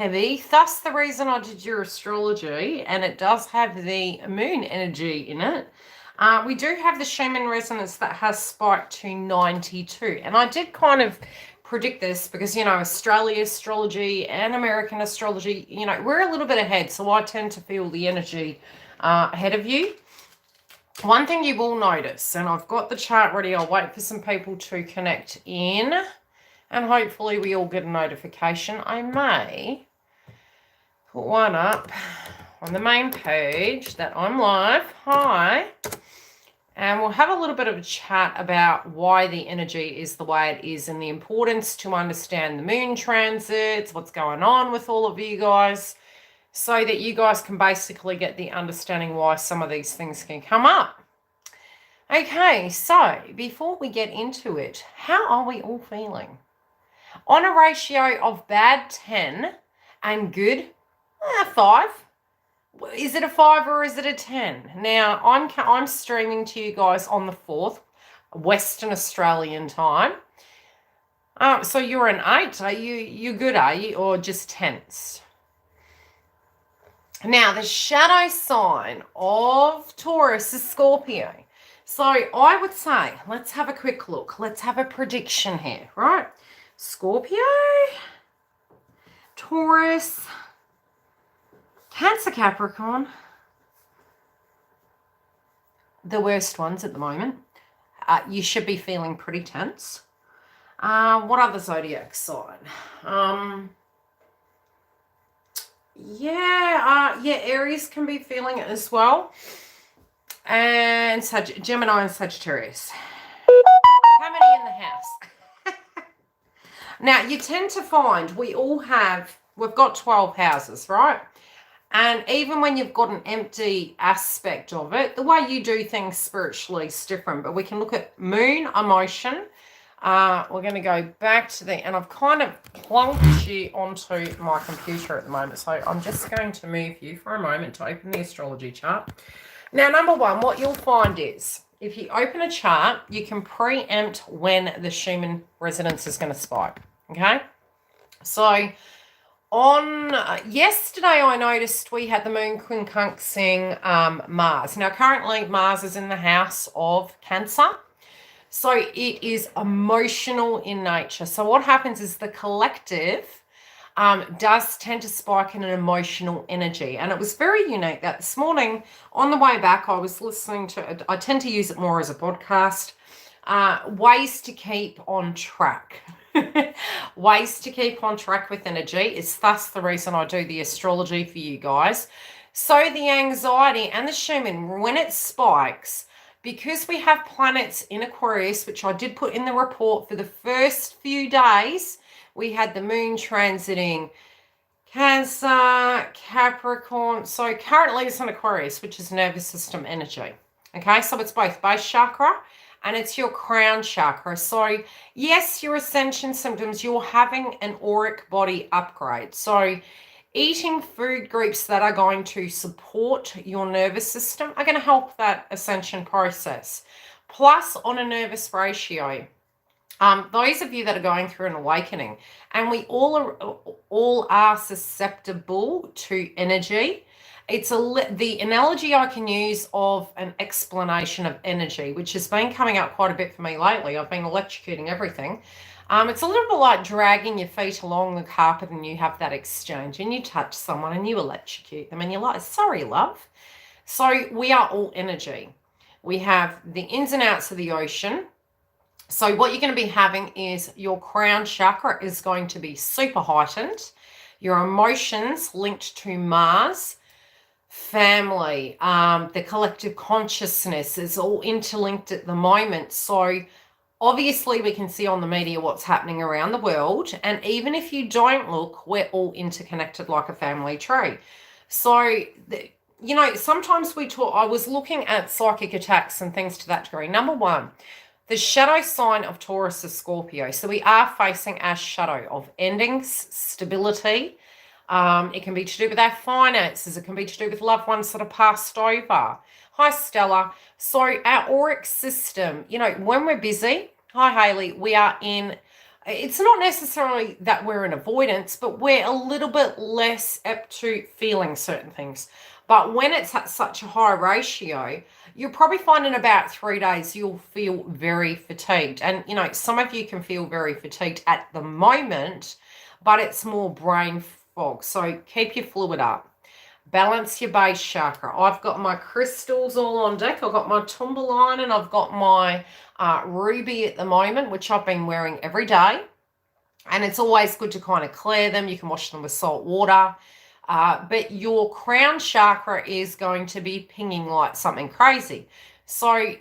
heavy. Thus the reason I did your astrology, and it does have the moon energy in it. We do have the Schumann resonance that has spiked to 92. And I did kind of predict this because, Australia astrology and American astrology, we're a little bit ahead. So I tend to feel the energy ahead of you. One thing you will notice, and I've got the chart ready, I'll wait for some people to connect in, and hopefully we all get a notification. I may put one up on the main page that I'm live. Hi. And we'll have a little bit of a chat about why the energy is the way it is and the importance to understand the moon transits, what's going on with all of you guys, so that you guys can basically get the understanding why some of these things can come up. Okay, so before we get into it, how are we all feeling? On a ratio of bad 10 and good 5. Is it a 5 or is it a 10? Now, I'm streaming to you guys on the 4th, Western Australian time. So you're an 8. Are you good, are you? Or just tense? Now, the shadow sign of Taurus is Scorpio. So I would say, let's have a quick look. Let's have a prediction here, right? Scorpio, Taurus, Cancer, Capricorn, the worst ones at the moment. You should be feeling pretty tense. What other zodiac sign? Aries can be feeling it as well. And Gemini and Sagittarius. How many in the house? Now, you tend to find we've got 12 houses, right? And even when you've got an empty aspect of it, the way you do things spiritually is different. But we can look at moon, emotion. We're going to go back to and I've kind of plonked you onto my computer at the moment. So I'm just going to move you for a moment to open the astrology chart. Now, number one, what you'll find is if you open a chart, you can preempt when the Schumann resonance is going to spike. Okay? So on yesterday, I noticed we had the moon quincunxing Mars. Now, currently, Mars is in the house of Cancer. So it is emotional in nature. So what happens is the collective does tend to spike in an emotional energy. And it was very unique that this morning on the way back, I was listening to it. I tend to use it more as a podcast. Ways to keep on track. Ways to keep on track with energy. It's thus the reason I do the astrology for you guys. So the anxiety and the Schumann, when it spikes, because we have planets in Aquarius, which I did put in the report for the first few days, we had the moon transiting Cancer, Capricorn. So currently it's in Aquarius, which is nervous system energy. Okay, so it's both base chakra and it's your crown chakra. So yes, your Ascension symptoms, you're having an auric body upgrade. So eating food groups that are going to support your nervous system are going to help that Ascension process. Plus, on a nervous ratio, those of you that are going through an awakening, and we all are susceptible to energy. It's the analogy I can use of an explanation of energy, which has been coming up quite a bit for me lately. I've been electrocuting everything. It's a little bit like dragging your feet along the carpet and you have that exchange and you touch someone and you electrocute them and you're like, sorry, love. So we are all energy. We have the ins and outs of the ocean. So what you're going to be having is your crown chakra is going to be super heightened. Your emotions linked to Mars, family, the collective consciousness is all interlinked at the moment. So obviously, we can see on the media what's happening around the world. And even if you don't look, we're all interconnected like a family tree. So, sometimes we talk, I was looking at psychic attacks and things to that degree. Number one, the shadow sign of Taurus is Scorpio. So we are facing our shadow of endings, stability. It can be to do with our finances. It can be to do with loved ones that are passed over. Hi, Stella. So our auric system, when we're busy, hi, Hayley, we are in it's not necessarily that we're in avoidance, but we're a little bit less apt to feeling certain things. But when it's at such a high ratio, you'll probably find in about 3 days you'll feel very fatigued. And, you know, some of you can feel very fatigued at the moment, but it's more brain fog. So keep your fluid up. Balance your base chakra. I've got my crystals all on deck. I've got my tourmaline and I've got my ruby at the moment, which I've been wearing every day. And it's always good to kind of clear them. You can wash them with salt water. But your crown chakra is going to be pinging like something crazy. So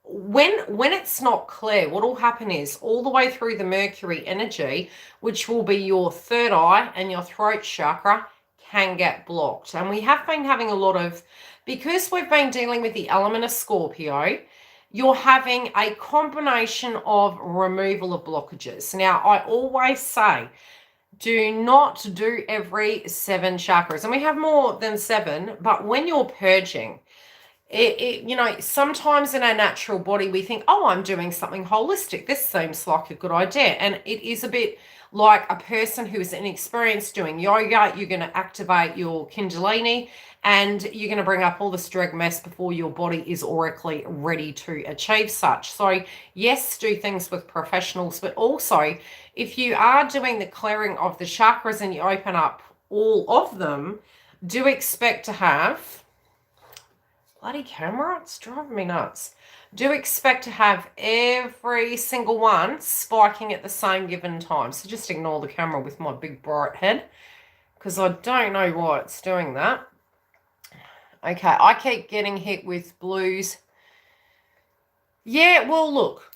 when it's not clear, what will happen is all the way through the Mercury energy, which will be your third eye and your throat chakra, can get blocked. And we have been having a lot of, because we've been dealing with the element of Scorpio, you're having a combination of removal of blockages. Now, I always say, do not do every 7 chakras. And we have more than 7, but when you're purging, you know, sometimes in our natural body, we think, oh, I'm doing something holistic. This seems like a good idea. And it is a bit like a person who is inexperienced doing yoga. You're going to activate your Kundalini and you're going to bring up all this drag mess before your body is aurically ready to achieve such. So yes, do things with professionals, but also if you are doing the clearing of the chakras and you open up all of them, do expect to have, bloody camera, it's driving me nuts. Do expect to have every single one spiking at the same given time. So just ignore the camera with my big bright head because I don't know why it's doing that. Okay, I keep getting hit with blues. Yeah, well, look,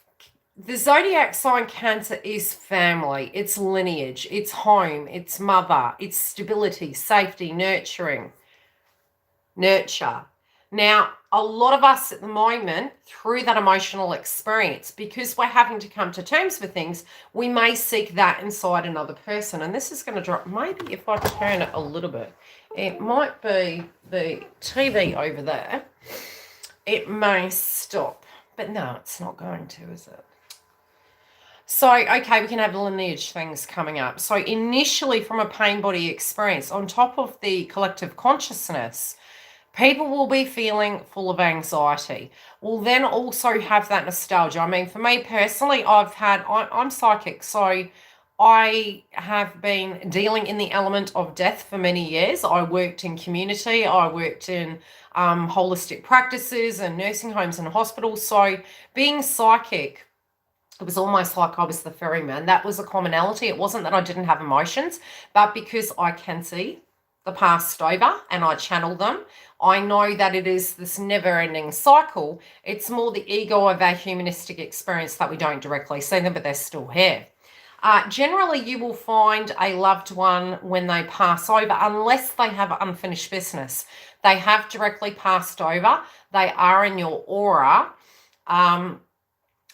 the zodiac sign Cancer is family. It's lineage. It's home. It's mother. It's stability, safety, nurturing, nurture. Now, a lot of us at the moment, through that emotional experience, because we're having to come to terms with things, we may seek that inside another person. And this is going to drop, maybe if I turn it a little bit, it might be the TV over there. It may stop, but no, it's not going to, is it? So, okay, we can have lineage things coming up. So initially from a pain body experience, on top of the collective consciousness, people will be feeling full of anxiety. We'll then also have that nostalgia. I mean, for me personally, I'm psychic, so I have been dealing in the element of death for many years. I worked in community. I worked in holistic practices and nursing homes and hospitals. So being psychic, it was almost like I was the ferryman. That was a commonality. It wasn't that I didn't have emotions, but because I can see the past over and I channel them, I know that it is this never-ending cycle. It's more the ego of our humanistic experience that we don't directly see them, but they're still here. Generally, you will find a loved one when they pass over, unless they have unfinished business. They have directly passed over. They are in your aura.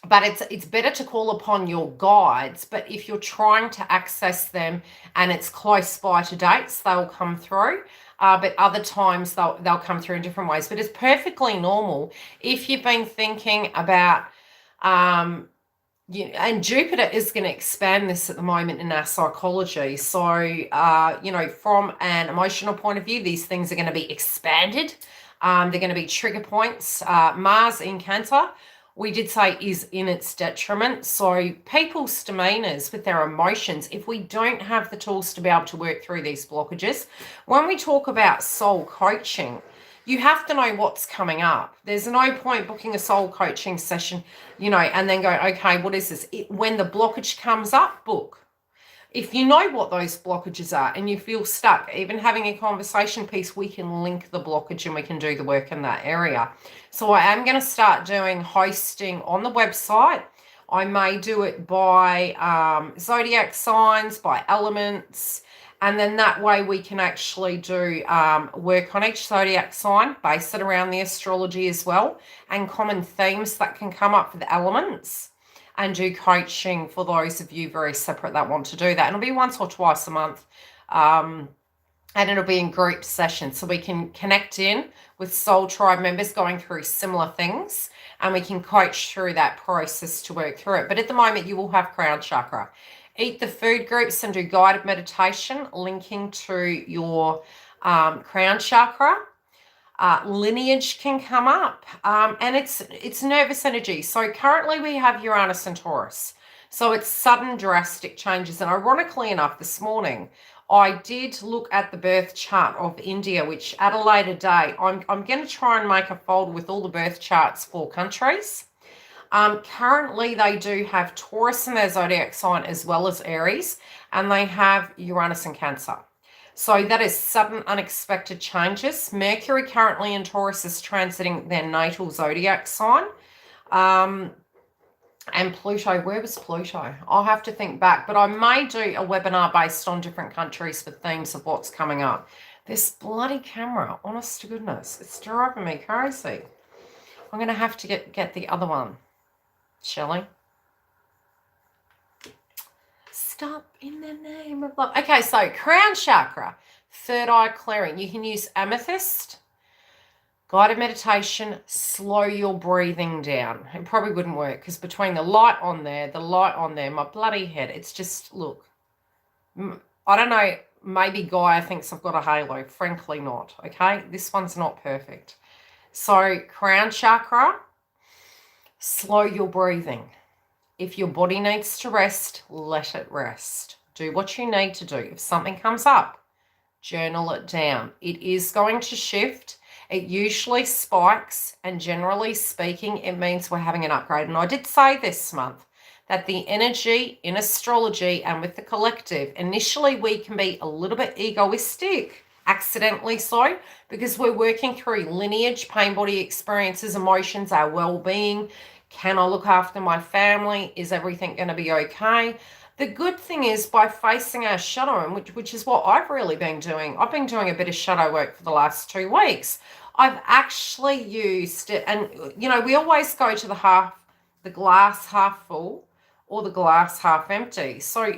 But it's better to call upon your guides. But if you're trying to access them and it's close by to dates, they'll come through. But other times they'll come through in different ways. But it's perfectly normal if you've been thinking about, and Jupiter is going to expand this at the moment in our psychology. So, from an emotional point of view, these things are going to be expanded. They're going to be trigger points. Mars in Cancer, we did say, is in its detriment. So people's demeanors with their emotions, if we don't have the tools to be able to work through these blockages, when we talk about soul coaching, you have to know what's coming up. There's no point booking a soul coaching session, and then go, okay, what is this? When the blockage comes up, book. If you know what those blockages are and you feel stuck, even having a conversation piece, we can link the blockage and we can do the work in that area. So I am going to start doing hosting on the website. I may do it by zodiac signs, by elements, and then that way we can actually do work on each zodiac sign, base it around the astrology as well, and common themes that can come up for the elements. And do coaching for those of you very separate that want to do that. And it'll be once or twice a month. and it'll be in group sessions so we can connect in with soul tribe members going through similar things, and we can coach through that process to work through it. But at the moment, you will have crown chakra. Eat the food groups and do guided meditation linking to your crown chakra. Lineage can come up, and it's nervous energy. So currently we have Uranus and Taurus, so it's sudden drastic changes. And ironically enough, this morning I did look at the birth chart of India, which at a later date I'm going to try and make a folder with all the birth charts for countries. Currently they do have Taurus in their zodiac sign as well as Aries, and they have Uranus and Cancer. So that is sudden, unexpected changes. Mercury currently in Taurus is transiting their natal zodiac sign. And Pluto, where was Pluto? I'll have to think back, but I may do a webinar based on different countries for themes of what's coming up. This bloody camera, honest to goodness, it's driving me crazy. I'm going to have to get the other one, shall I? Stop in the name of love. Okay, so crown chakra, third eye clearing. You can use amethyst, guided meditation, slow your breathing down. It probably wouldn't work because between the light on there, my bloody head, it's just, look. I don't know, maybe Gaia thinks I've got a halo. Frankly not, okay? This one's not perfect. So crown chakra, slow your breathing. If your body needs to rest, let it rest. Do what you need to do. If something comes up, journal it down. It is going to shift. It usually spikes, and generally speaking, it means we're having an upgrade. And I did say this month that the energy in astrology and with the collective, initially we can be a little bit egoistic, accidentally so, because we're working through lineage, pain, body experiences, emotions, our well-being. Can I look after my family? Is everything going to be okay? The good thing is by facing our shadow, which is what I've really been doing. I've been doing a bit of shadow work for the last 2 weeks. I've actually used it, and you know, we always go to the glass half full or the glass half empty. So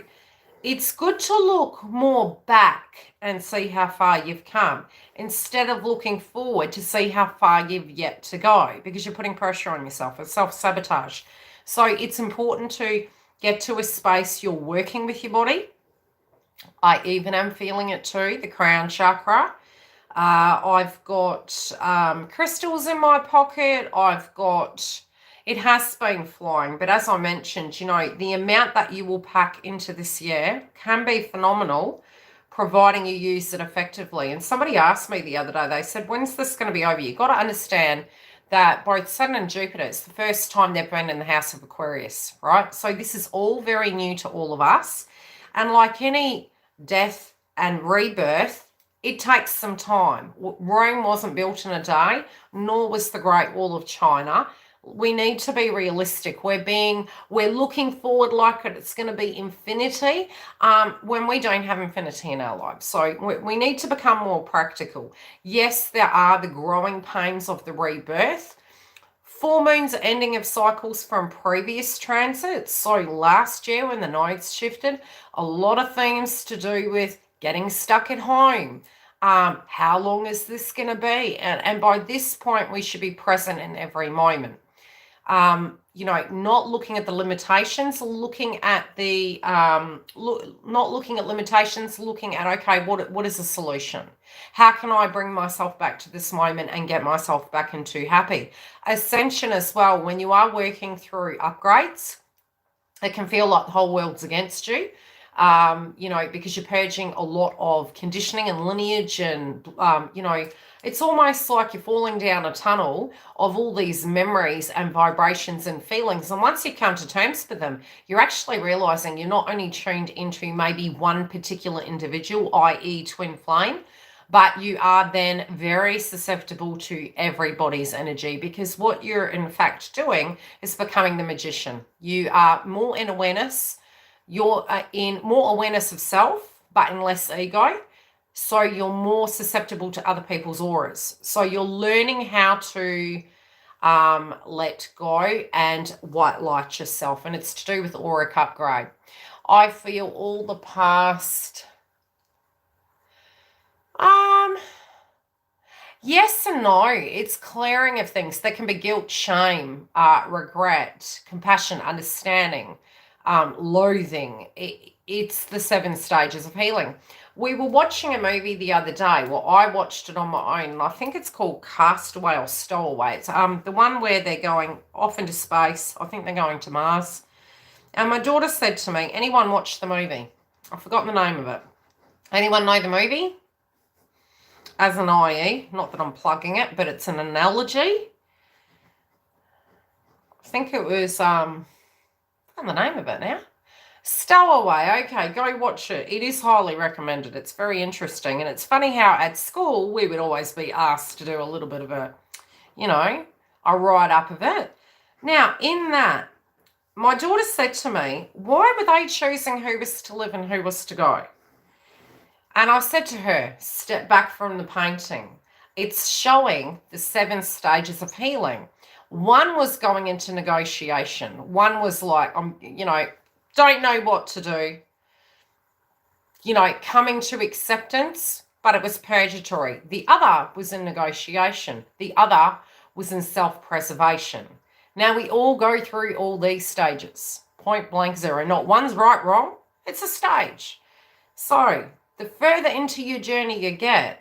it's good to look more back and see how far you've come instead of looking forward to see how far you've yet to go, because you're putting pressure on yourself. It's self-sabotage. So it's important to get to a space you're working with your body. I even am feeling it too, the crown chakra. I've got crystals in my pocket. It has been flying, but as I mentioned, you know, the amount that you will pack into this year can be phenomenal, providing you use it effectively. And somebody asked me the other day, they said, when's this going to be over? You've got to understand that both Saturn and Jupiter, it's the first time they've been in the house of Aquarius, right? So this is all very new to all of us. And like any death and rebirth, it takes some time. Rome wasn't built in a day, nor was the Great Wall of China. We need to be realistic. We're looking forward like it's going to be infinity when we don't have infinity in our lives. So we need to become more practical. Yes, there are the growing pains of the rebirth. Full moons, ending of cycles from previous transits. So last year when the nodes shifted, a lot of things to do with getting stuck at home. How long is this going to be? And by this point, we should be present in every moment. You know, not looking at the limitations, looking at the, not looking at limitations, looking at, okay, what is the solution? How can I bring myself back to this moment and get myself back into happy? Ascension as well, when you are working through upgrades, it can feel like the whole world's against you. You know, because you're purging a lot of conditioning and lineage and, you know, it's almost like you're falling down a tunnel of all these memories and vibrations and feelings. And once you come to terms with them, you're actually realizing you're not only tuned into maybe one particular individual, i.e. twin flame, but you are then very susceptible to everybody's energy, because what you're in fact doing is becoming the magician. You are more in awareness. You're in more awareness of self, but in less ego. So you're more susceptible to other people's auras. So you're learning how to let go and white light yourself. And it's to do with auric upgrade. I feel all the past Yes and no. It's clearing of things. There can be guilt, shame, regret, compassion, understanding, loathing. It's the 7 stages of healing. We were watching a movie the other day. Well, I watched it on my own, and I think it's called Castaway or Stowaway. It's the one where they're going off into space. I think they're going to Mars. And my daughter said to me, anyone watch the movie? I've forgotten the name of it. Anyone know the movie? As an IE, not that I'm plugging it, but it's an analogy. I think it was, I forgot the name of it now. Stowaway. Okay, go watch it. It is highly recommended. It's very interesting. And it's funny how at school we would always be asked to do a little bit of a, a write-up of it. Now, in that, my daughter said to me, why were they choosing who was to live and who was to go? And I said to her, step back from the painting. It's showing the 7 stages of healing. One was going into negotiation. One was like, don't know what to do. Coming to acceptance, but it was purgatory. The other was in negotiation. The other was in self-preservation. Now, we all go through all these stages. Point blank zero. Not one's right, wrong. It's a stage. So, the further into your journey you get,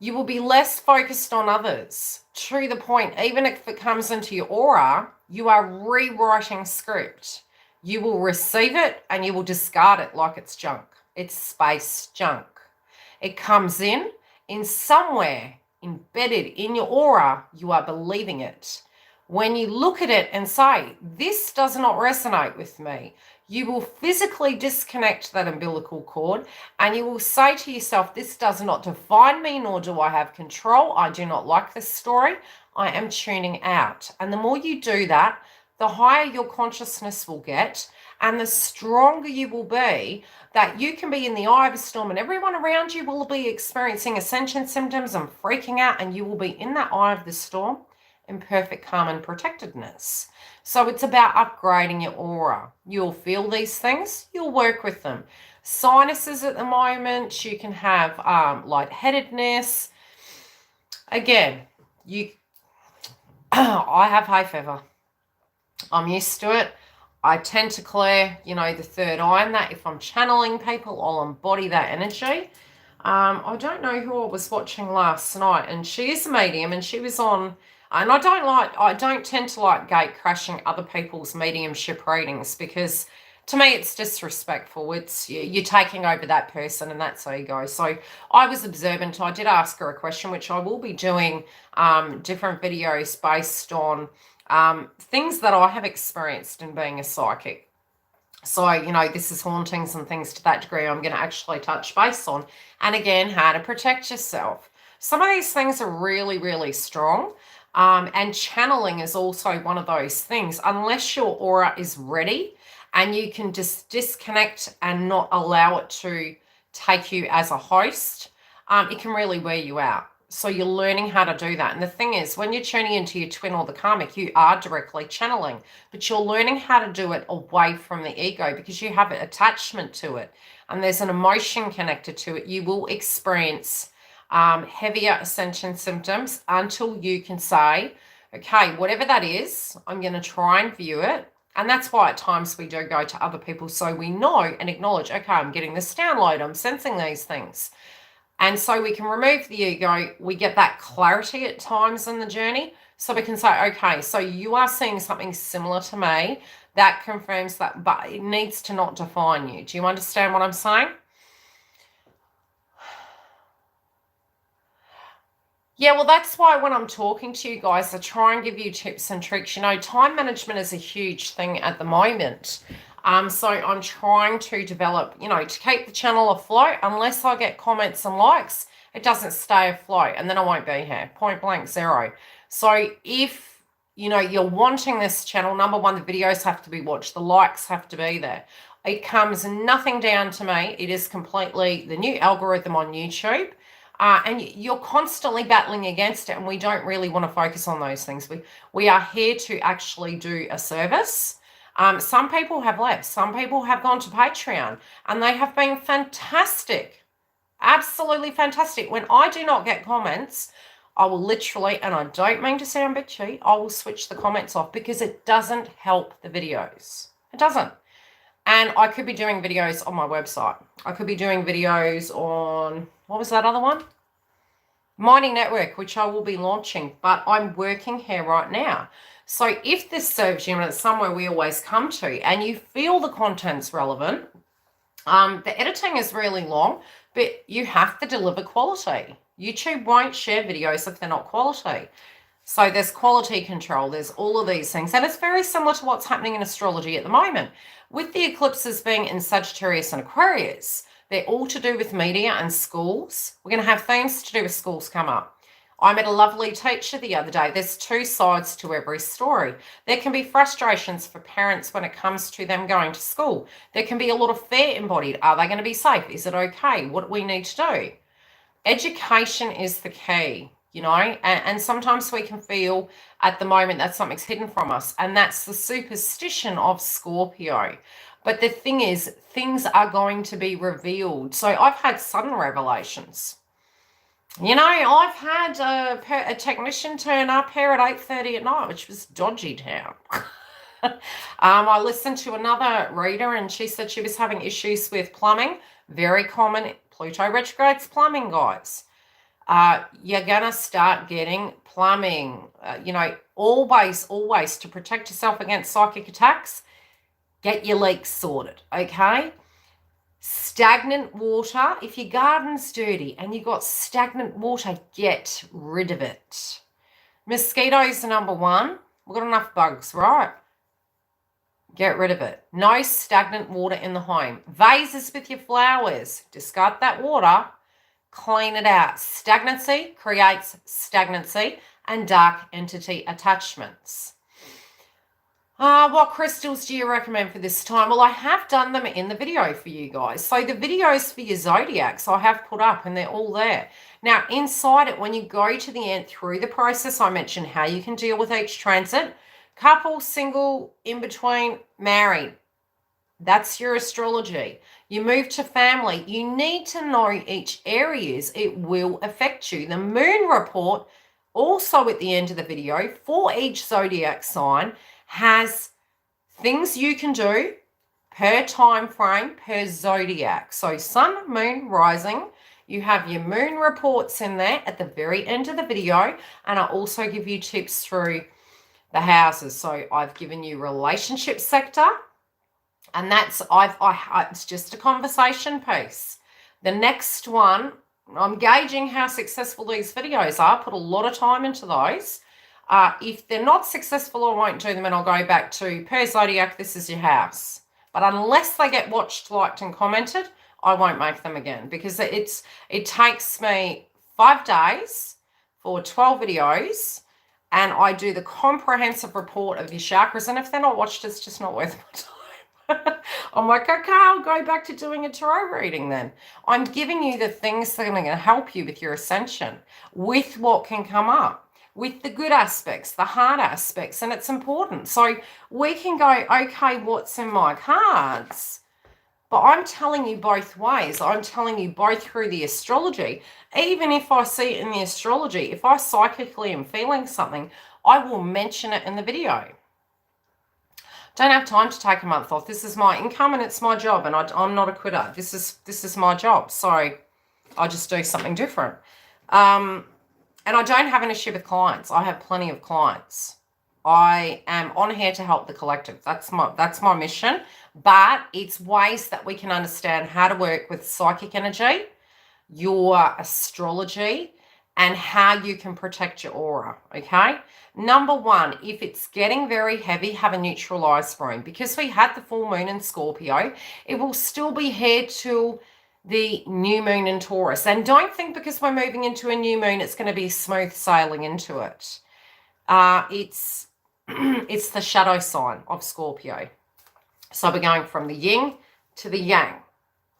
you will be less focused on others. To the point, even if it comes into your aura, you are rewriting script. You will receive it and you will discard it like it's junk. It's space junk. It comes in somewhere embedded in your aura, you are believing it. When you look at it and say, this does not resonate with me, you will physically disconnect that umbilical cord and you will say to yourself, this does not define me, nor do I have control. I do not like this story. I am tuning out. And the more you do that, the higher your consciousness will get and the stronger you will be, that you can be in the eye of a storm and everyone around you will be experiencing ascension symptoms and freaking out, and you will be in that eye of the storm in perfect calm and protectedness. So it's about upgrading your aura. You'll feel these things, you'll work with them. Sinuses at the moment, you can have lightheadedness. Again, I have hay fever. I'm used to it. I tend to clear, the third eye in that. If I'm channeling people, I'll embody that energy. I don't know who I was watching last night, and she is a medium, and she was on, and I don't tend to like gate crashing other people's mediumship readings, because to me it's disrespectful. It's you're taking over that person and that's how you go. So I was observant. I did ask her a question, which I will be doing different videos based on things that I have experienced in being a psychic. So, this is hauntings and things to that degree I'm going to actually touch base on. And again, how to protect yourself. Some of these things are really, really strong. And channeling is also one of those things. Unless your aura is ready and you can just disconnect and not allow it to take you as a host, it can really wear you out. So you're learning how to do that. And the thing is, when you're tuning into your twin or the karmic, you are directly channeling, but you're learning how to do it away from the ego because you have an attachment to it. And there's an emotion connected to it. You will experience heavier ascension symptoms until you can say, okay, whatever that is, I'm going to try and view it. And that's why at times we do go to other people so we know and acknowledge, okay, I'm getting this download, I'm sensing these things. And so we can remove the ego. We get that clarity at times in the journey. So we can say, okay, so you are seeing something similar to me. That confirms that, but it needs to not define you. Do you understand what I'm saying? Yeah, well, that's why when I'm talking to you guys, I try and give you tips and tricks. Time management is a huge thing at the moment. So I'm trying to develop, to keep the channel afloat. Unless I get comments and likes, it doesn't stay afloat, and then I won't be here. Point blank zero. So if, you're wanting this channel, number one, the videos have to be watched. The likes have to be there. It comes nothing down to me. It is completely the new algorithm on YouTube. And you're constantly battling against it, and we don't really want to focus on those things. We are here to actually do a service. Some people have left. Some people have gone to Patreon, and they have been fantastic. Absolutely fantastic. When I do not get comments, I will literally, and I don't mean to sound bitchy, I will switch the comments off because it doesn't help the videos. It doesn't. And I could be doing videos on my website. I could be doing videos on, what was that other one? Mining Network, which I will be launching, but I'm working here right now. So if this serves you and it's somewhere we always come to and you feel the content's relevant, the editing is really long, but you have to deliver quality. YouTube won't share videos if they're not quality. So there's quality control, there's all of these things. And it's very similar to what's happening in astrology at the moment. With the eclipses being in Sagittarius and Aquarius, they're all to do with media and schools. We're going to have themes to do with schools come up. I met a lovely teacher the other day. There's two sides to every story. There can be frustrations for parents when it comes to them going to school. There can be a lot of fear embodied. Are they going to be safe? Is it okay? What do we need to do? Education is the key, you know, and sometimes we can feel at the moment that something's hidden from us, and that's the superstition of Scorpio. But the thing is, things are going to be revealed. So I've had sudden revelations. You know, I've had a technician turn up here at 8:30 at night, which was dodgy town. I listened to another reader and she said she was having issues with plumbing. Very common. Pluto retrogrades plumbing, guys. You're going to start getting plumbing. You know, always to protect yourself against psychic attacks, get your leaks sorted, okay? Stagnant water. If your garden's dirty and you got stagnant water, get rid of it. Mosquitoes are number one. We've got enough bugs, right? Get rid of it. No stagnant water in the home. Vases with your flowers. Discard that water. Clean it out. Stagnancy creates stagnancy and dark entity attachments. What crystals do you recommend for this time? Well, I have done them in the video for you guys. So the videos for your zodiacs I have put up and they're all there. Now, inside it, when you go to the end through the process, I mentioned how you can deal with each transit. Couple, single, in between, married. That's your astrology. You move to family. You need to know each areas it will affect you. The moon report, also at the end of the video, for each zodiac sign, has things you can do per time frame, per zodiac. So sun, moon, rising. You have your moon reports in there at the very end of the video. And I also give you tips through the houses. So I've given you relationship sector. And that's, it's just a conversation piece. The next one, I'm gauging how successful these videos are. Put a lot of time into those. If they're not successful, I won't do them and I'll go back to per zodiac, this is your house. But unless they get watched, liked and commented, I won't make them again because it takes me 5 days for 12 videos and I do the comprehensive report of your chakras. And if they're not watched, it's just not worth my time. I'm like, okay, I'll go back to doing a tarot reading then. I'm giving you the things that are going to help you with your ascension, with what can come up, with the good aspects, the hard aspects, and it's important. So we can go, okay, what's in my cards? But I'm telling you both ways. I'm telling you both through the astrology. Even if I see it in the astrology, if I psychically am feeling something, I will mention it in the video. Don't have time to take a month off. This is my income and it's my job, and I'm not a quitter. This is my job, so I just do something different. And I don't have an issue with clients. I have plenty of clients. I am on here to help the collective. That's my mission. But it's ways that we can understand how to work with psychic energy, your astrology, and how you can protect your aura, okay? Number one, if it's getting very heavy, have a neutralized room. Because we had the full moon in Scorpio, it will still be here till the new moon in Taurus. And don't think because we're moving into a new moon, it's going to be smooth sailing into it. It's the shadow sign of Scorpio. So we're going from the yin to the yang.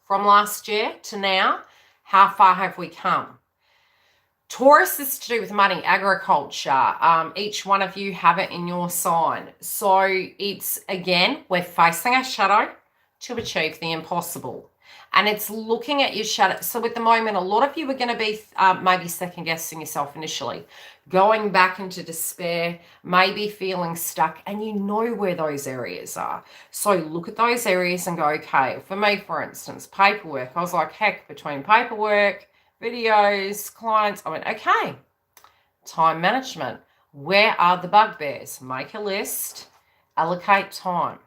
From last year to now, how far have we come? Taurus is to do with money, agriculture. Each one of you have it in your sign. So it's, again, we're facing a shadow to achieve the impossible. And it's looking at your shadow. So at the moment, a lot of you are going to be maybe second guessing yourself initially, going back into despair, maybe feeling stuck, and you know where those areas are. So look at those areas and go, okay, for me, for instance, paperwork. I was like, heck, between paperwork, videos, clients, I went, okay, time management. Where are the bugbears? Make a list, allocate time.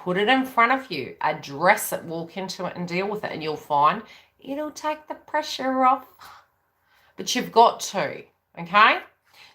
Put it in front of you, address it, walk into it and deal with it, and you'll find it'll take the pressure off. But you've got to, okay?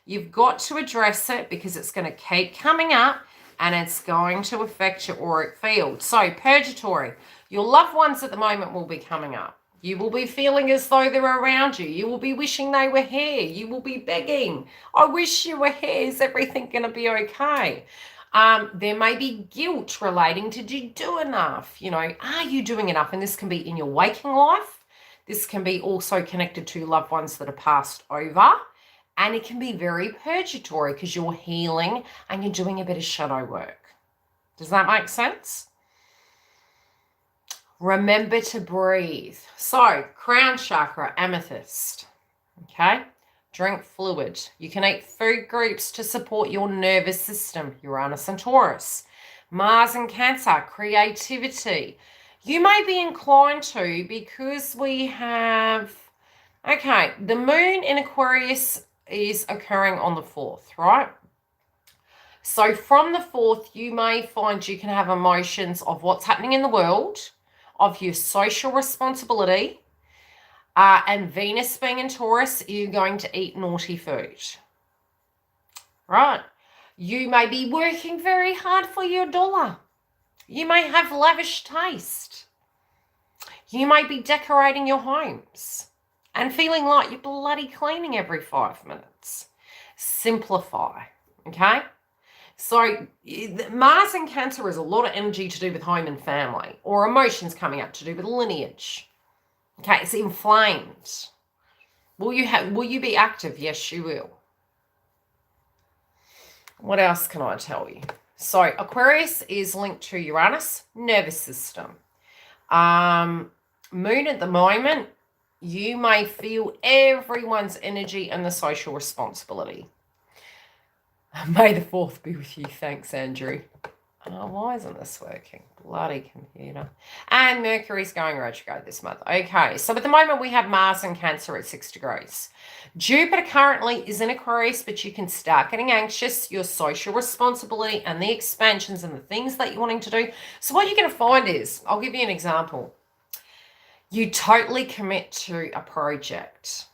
You've got to address it because it's going to keep coming up and it's going to affect your auric field. So, purgatory, your loved ones at the moment will be coming up. You will be feeling as though they're around you. You will be wishing they were here. You will be begging, I wish you were here. Is everything going to be okay? There may be guilt relating to, did you do enough? You know, are you doing enough? And this can be in your waking life. This can be also connected to loved ones that are passed over. And it can be very purgatory because you're healing and you're doing a bit of shadow work. Does that make sense? Remember to breathe. So, crown chakra, amethyst. Okay? Drink fluid. You can eat food groups to support your nervous system, Uranus and Taurus. Mars and Cancer, creativity. You may be inclined to because we have, okay, the moon in Aquarius is occurring on the 4th, right? So from the 4th, you may find you can have emotions of what's happening in the world, of your social responsibility, and Venus being in Taurus, you're going to eat naughty food, right? You may be working very hard for your dollar. You may have lavish taste. You may be decorating your homes and feeling like you're bloody cleaning every 5 minutes. Simplify, okay? So Mars in Cancer is a lot of energy to do with home and family, or emotions coming up to do with lineage. Okay, it's inflamed. Will you be active? Yes, you will. What else can I tell you? So Aquarius is linked to Uranus, nervous system. Moon at the moment, you may feel everyone's energy and the social responsibility. May the 4th be with you. Thanks, Andrew. Oh, why isn't this working? Bloody computer. And Mercury's going retrograde this month. Okay, so at the moment we have Mars in Cancer at 6 degrees. Jupiter currently is in Aquarius, but you can start getting anxious, your social responsibility and the expansions and the things that you're wanting to do. So what you're going to find is, I'll give you an example. You totally commit to a project.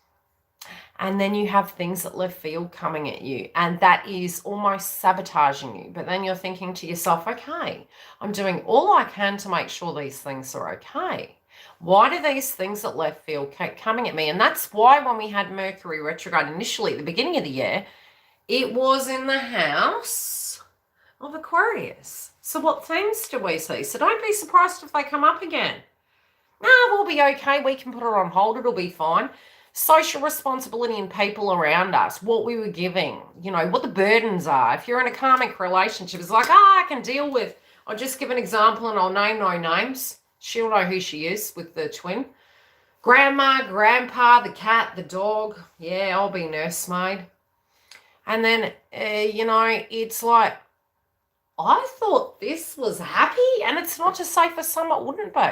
And then you have things at left field coming at you, and that is almost sabotaging you. But then you're thinking to yourself, okay, I'm doing all I can to make sure these things are okay. Why do these things at left field keep coming at me? And that's why when we had Mercury retrograde initially at the beginning of the year, it was in the house of Aquarius. So what themes do we see? So don't be surprised if they come up again. No, we'll be okay. We can put it on hold. It'll be fine. Social responsibility and people around us, what we were giving, you know, what the burdens are. If you're in a karmic relationship, it's like, I can deal with, I'll just give an example and I'll name no names. She'll know who she is with the twin. Grandma, grandpa, the cat, the dog. Yeah, I'll be nursemaid. And then, you know, it's like, I thought this was happy, and it's not to say for some it wouldn't be.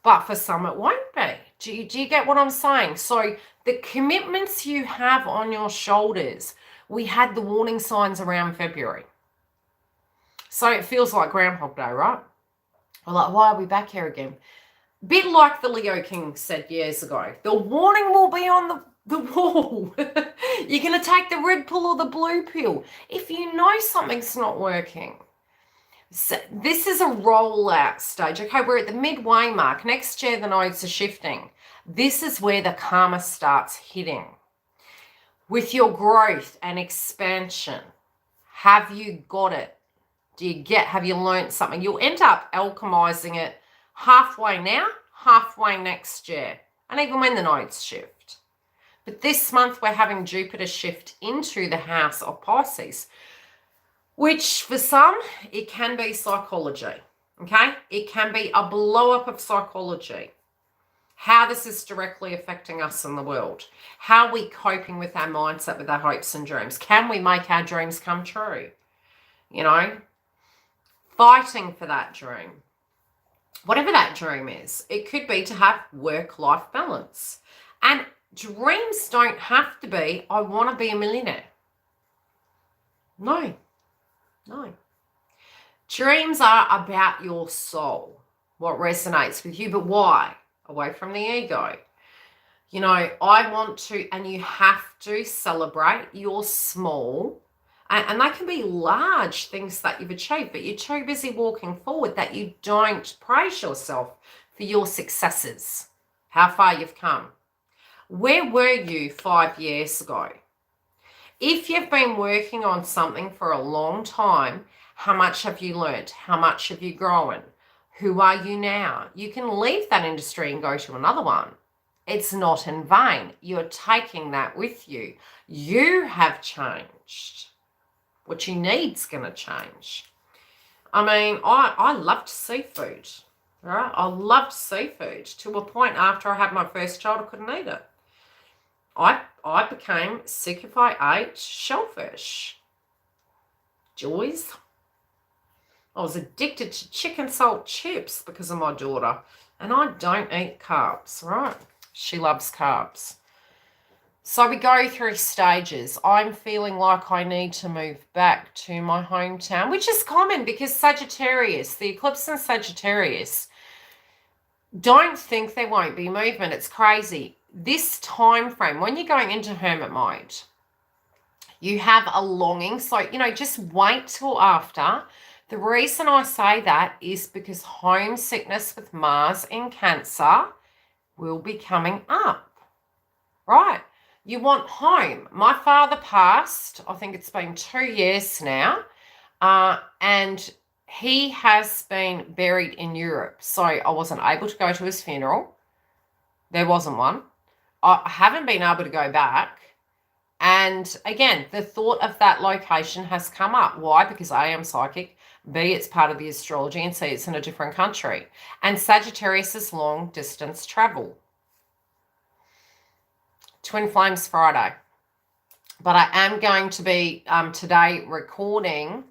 But for some, it won't be. Do you get what I'm saying? So the commitments you have on your shoulders, we had the warning signs around February. So it feels like Groundhog Day, right? We're like, why are we back here again? Bit like the Leo King said years ago. The warning will be on the wall. You're going to take the red pill or the blue pill. If you know something's not working. So this is a rollout stage. Okay, we're at the midway mark. Next year, the nodes are shifting. This is where the karma starts hitting. With your growth and expansion, have you got it? Have you learned something? You'll end up alchemizing it halfway now, halfway next year, and even when the nodes shift. But this month, we're having Jupiter shift into the house of Pisces, which for some, it can be psychology, Okay? It can be a blow-up of psychology. How this is directly affecting us in the world. How are we coping with our mindset, with our hopes and dreams? Can we make our dreams come true? You know? Fighting for that dream. Whatever that dream is. It could be to have work-life balance. And dreams don't have to be, I want to be a millionaire. No. No. Dreams are about your soul, what resonates with you, but why? Away from the ego. You know, I want to, and you have to celebrate your small, and they can be large things that you've achieved, but you're too busy walking forward that you don't praise yourself for your successes, how far you've come. Where were you 5 years ago? If you've been working on something for a long time, how much have you learnt? How much have you grown? Who are you now? You can leave that industry and go to another one. It's not in vain. You're taking that with you. You have changed. What you need's going to change. I mean, I loved seafood. Right? I loved seafood to a point after I had my first child, I couldn't eat it. I became sick if I ate shellfish. Joys. I was addicted to chicken salt chips because of my daughter. And I don't eat carbs, right? She loves carbs. So we go through stages. I'm feeling like I need to move back to my hometown, which is common because Sagittarius, the eclipse in Sagittarius, don't think there won't be movement. It's crazy. This time frame, when you're going into hermit mode, you have a longing. So, you know, just wait till after. The reason I say that is because homesickness with Mars in Cancer will be coming up, right? You want home. My father passed, I think it's been 2 years now, and he has been buried in Europe. So I wasn't able to go to his funeral. There wasn't one. I haven't been able to go back. And again, the thought of that location has come up. Why? Because A, I'm psychic. B, it's part of the astrology. And C, it's in a different country. And Sagittarius is long distance travel. Twin Flames Friday. But I am going to be today recording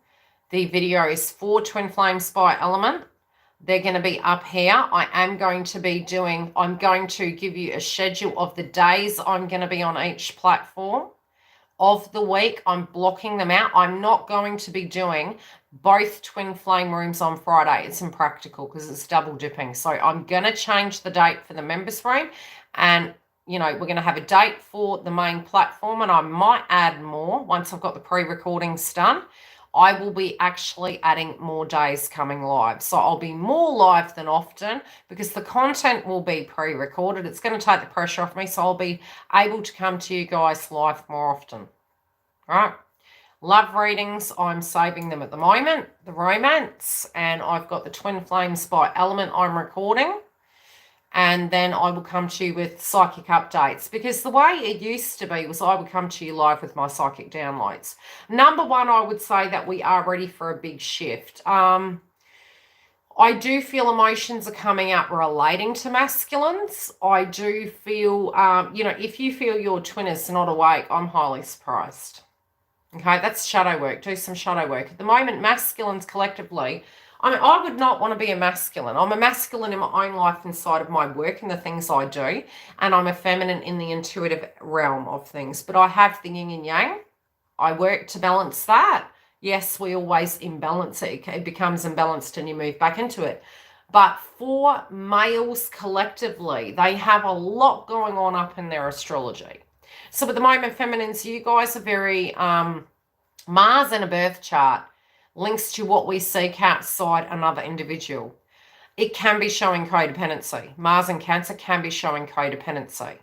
the videos for Twin Flames by Element. They're going to be up here. I'm going to give you a schedule of the days I'm going to be on each platform of the week. I'm blocking them out. I'm not going to be doing both Twin Flame rooms on Friday. It's impractical because it's double dipping. So I'm going to change the date for the members room, and you know, we're going to have a date for the main platform, and I might add more once I've got the pre-recordings done. I will be actually adding more days coming live. So I'll be more live than often because the content will be pre-recorded. It's going to take the pressure off me, so I'll be able to come to you guys live more often. All right. Love readings, I'm saving them at the moment. The romance, and I've got the Twin Flames by Element I'm recording. And then I will come to you with psychic updates, because the way it used to be was I would come to you live with my psychic downloads. Number one, I would say that we are ready for a big shift. I do feel emotions are coming up relating to masculines. I do feel, you know, if you feel your twin is not awake, I'm highly surprised. Okay, that's shadow work. Do some shadow work. At the moment, masculines collectively, I mean, I would not want to be a masculine. I'm a masculine in my own life inside of my work and the things I do. And I'm a feminine in the intuitive realm of things. But I have the yin and yang. I work to balance that. Yes, we always imbalance it. It becomes imbalanced and you move back into it. But for males collectively, they have a lot going on up in their astrology. So at the moment, feminines, you guys are very Mars in a birth chart links to what we seek outside another individual. It can be showing codependency. Mars in Cancer can be showing codependency.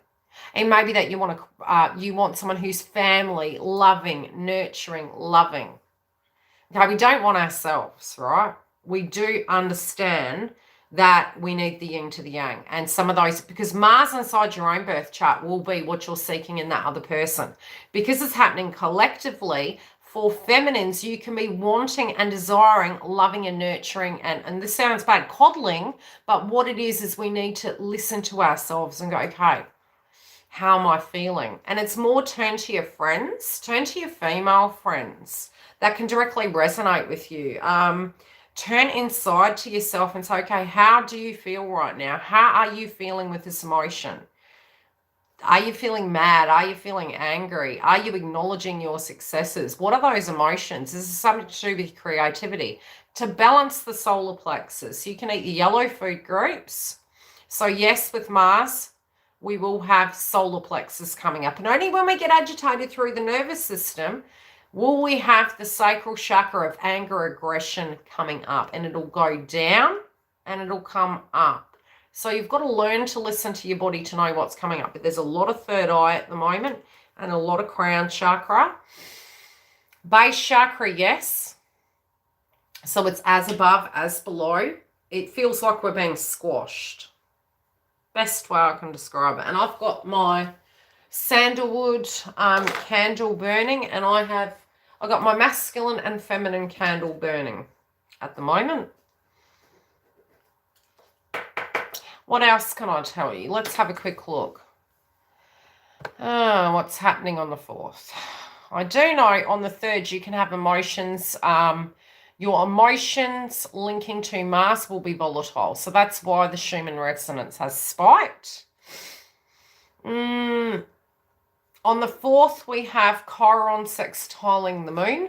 And maybe that you want someone who's family, loving, nurturing, loving. Okay, we don't want ourselves, right? We do understand that we need the yin to the yang. And some of those, because Mars inside your own birth chart will be what you're seeking in that other person. Because it's happening collectively, for feminines, you can be wanting and desiring loving and nurturing, and this sounds bad, coddling, but what it is we need to listen to ourselves and go, okay, how am I feeling? And it's more turn to your friends, turn to your female friends that can directly resonate with you. Turn inside to yourself and say, okay, how do you feel right now? How are you feeling with this emotion? Are you feeling mad? Are you feeling angry? Are you acknowledging your successes? What are those emotions? This is something to do with creativity. To balance the solar plexus, you can eat the yellow food groups. So yes, with Mars, we will have solar plexus coming up. And only when we get agitated through the nervous system will we have the sacral chakra of anger, aggression coming up. And it'll go down and it'll come up. So you've got to learn to listen to your body to know what's coming up. But there's a lot of third eye at the moment and a lot of crown chakra. Base chakra, yes. So it's as above, as below. It feels like we're being squashed. Best way I can describe it. And I've got my sandalwood candle burning, and I got my masculine and feminine candle burning at the moment. What else can I tell you? Let's have a quick look. What's happening on the 4th? I do know on the 3rd you can have emotions. Your emotions linking to Mars will be volatile. So that's why the Schumann resonance has spiked. On the 4th, we have Chiron sextiling the moon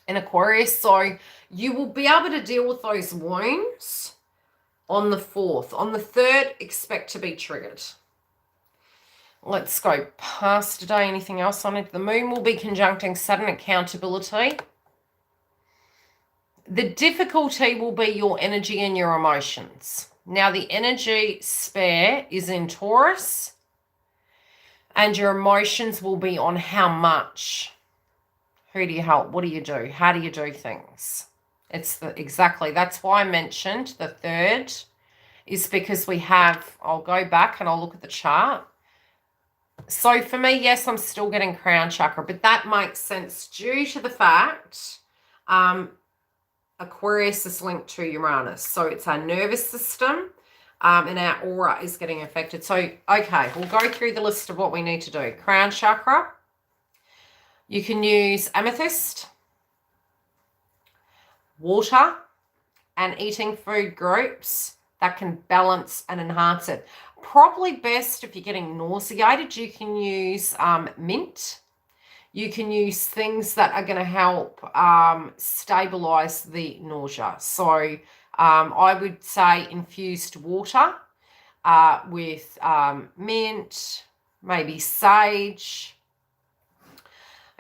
in Aquarius. So you will be able to deal with those wounds on the 4th. On the 3rd, expect to be triggered. Let's go past today. Anything else on it? The moon will be conjuncting Saturn, accountability. The difficulty will be your energy and your emotions. Now, the energy spare is in Taurus, and your emotions will be on how much. Who do you help? What do you do? How do you do things? Exactly. That's why I mentioned the 3rd is because we have, I'll go back and I'll look at the chart. So for me, yes, I'm still getting crown chakra, but that makes sense due to the fact Aquarius is linked to Uranus. So it's our nervous system and our aura is getting affected. So, okay, we'll go through the list of what we need to do. Crown chakra. You can use amethyst, water, and eating food groups that can balance and enhance it. Probably best if you're getting nauseated, you can use mint. You can use things that are going to help stabilize the nausea. So I would say infused water with mint, maybe sage.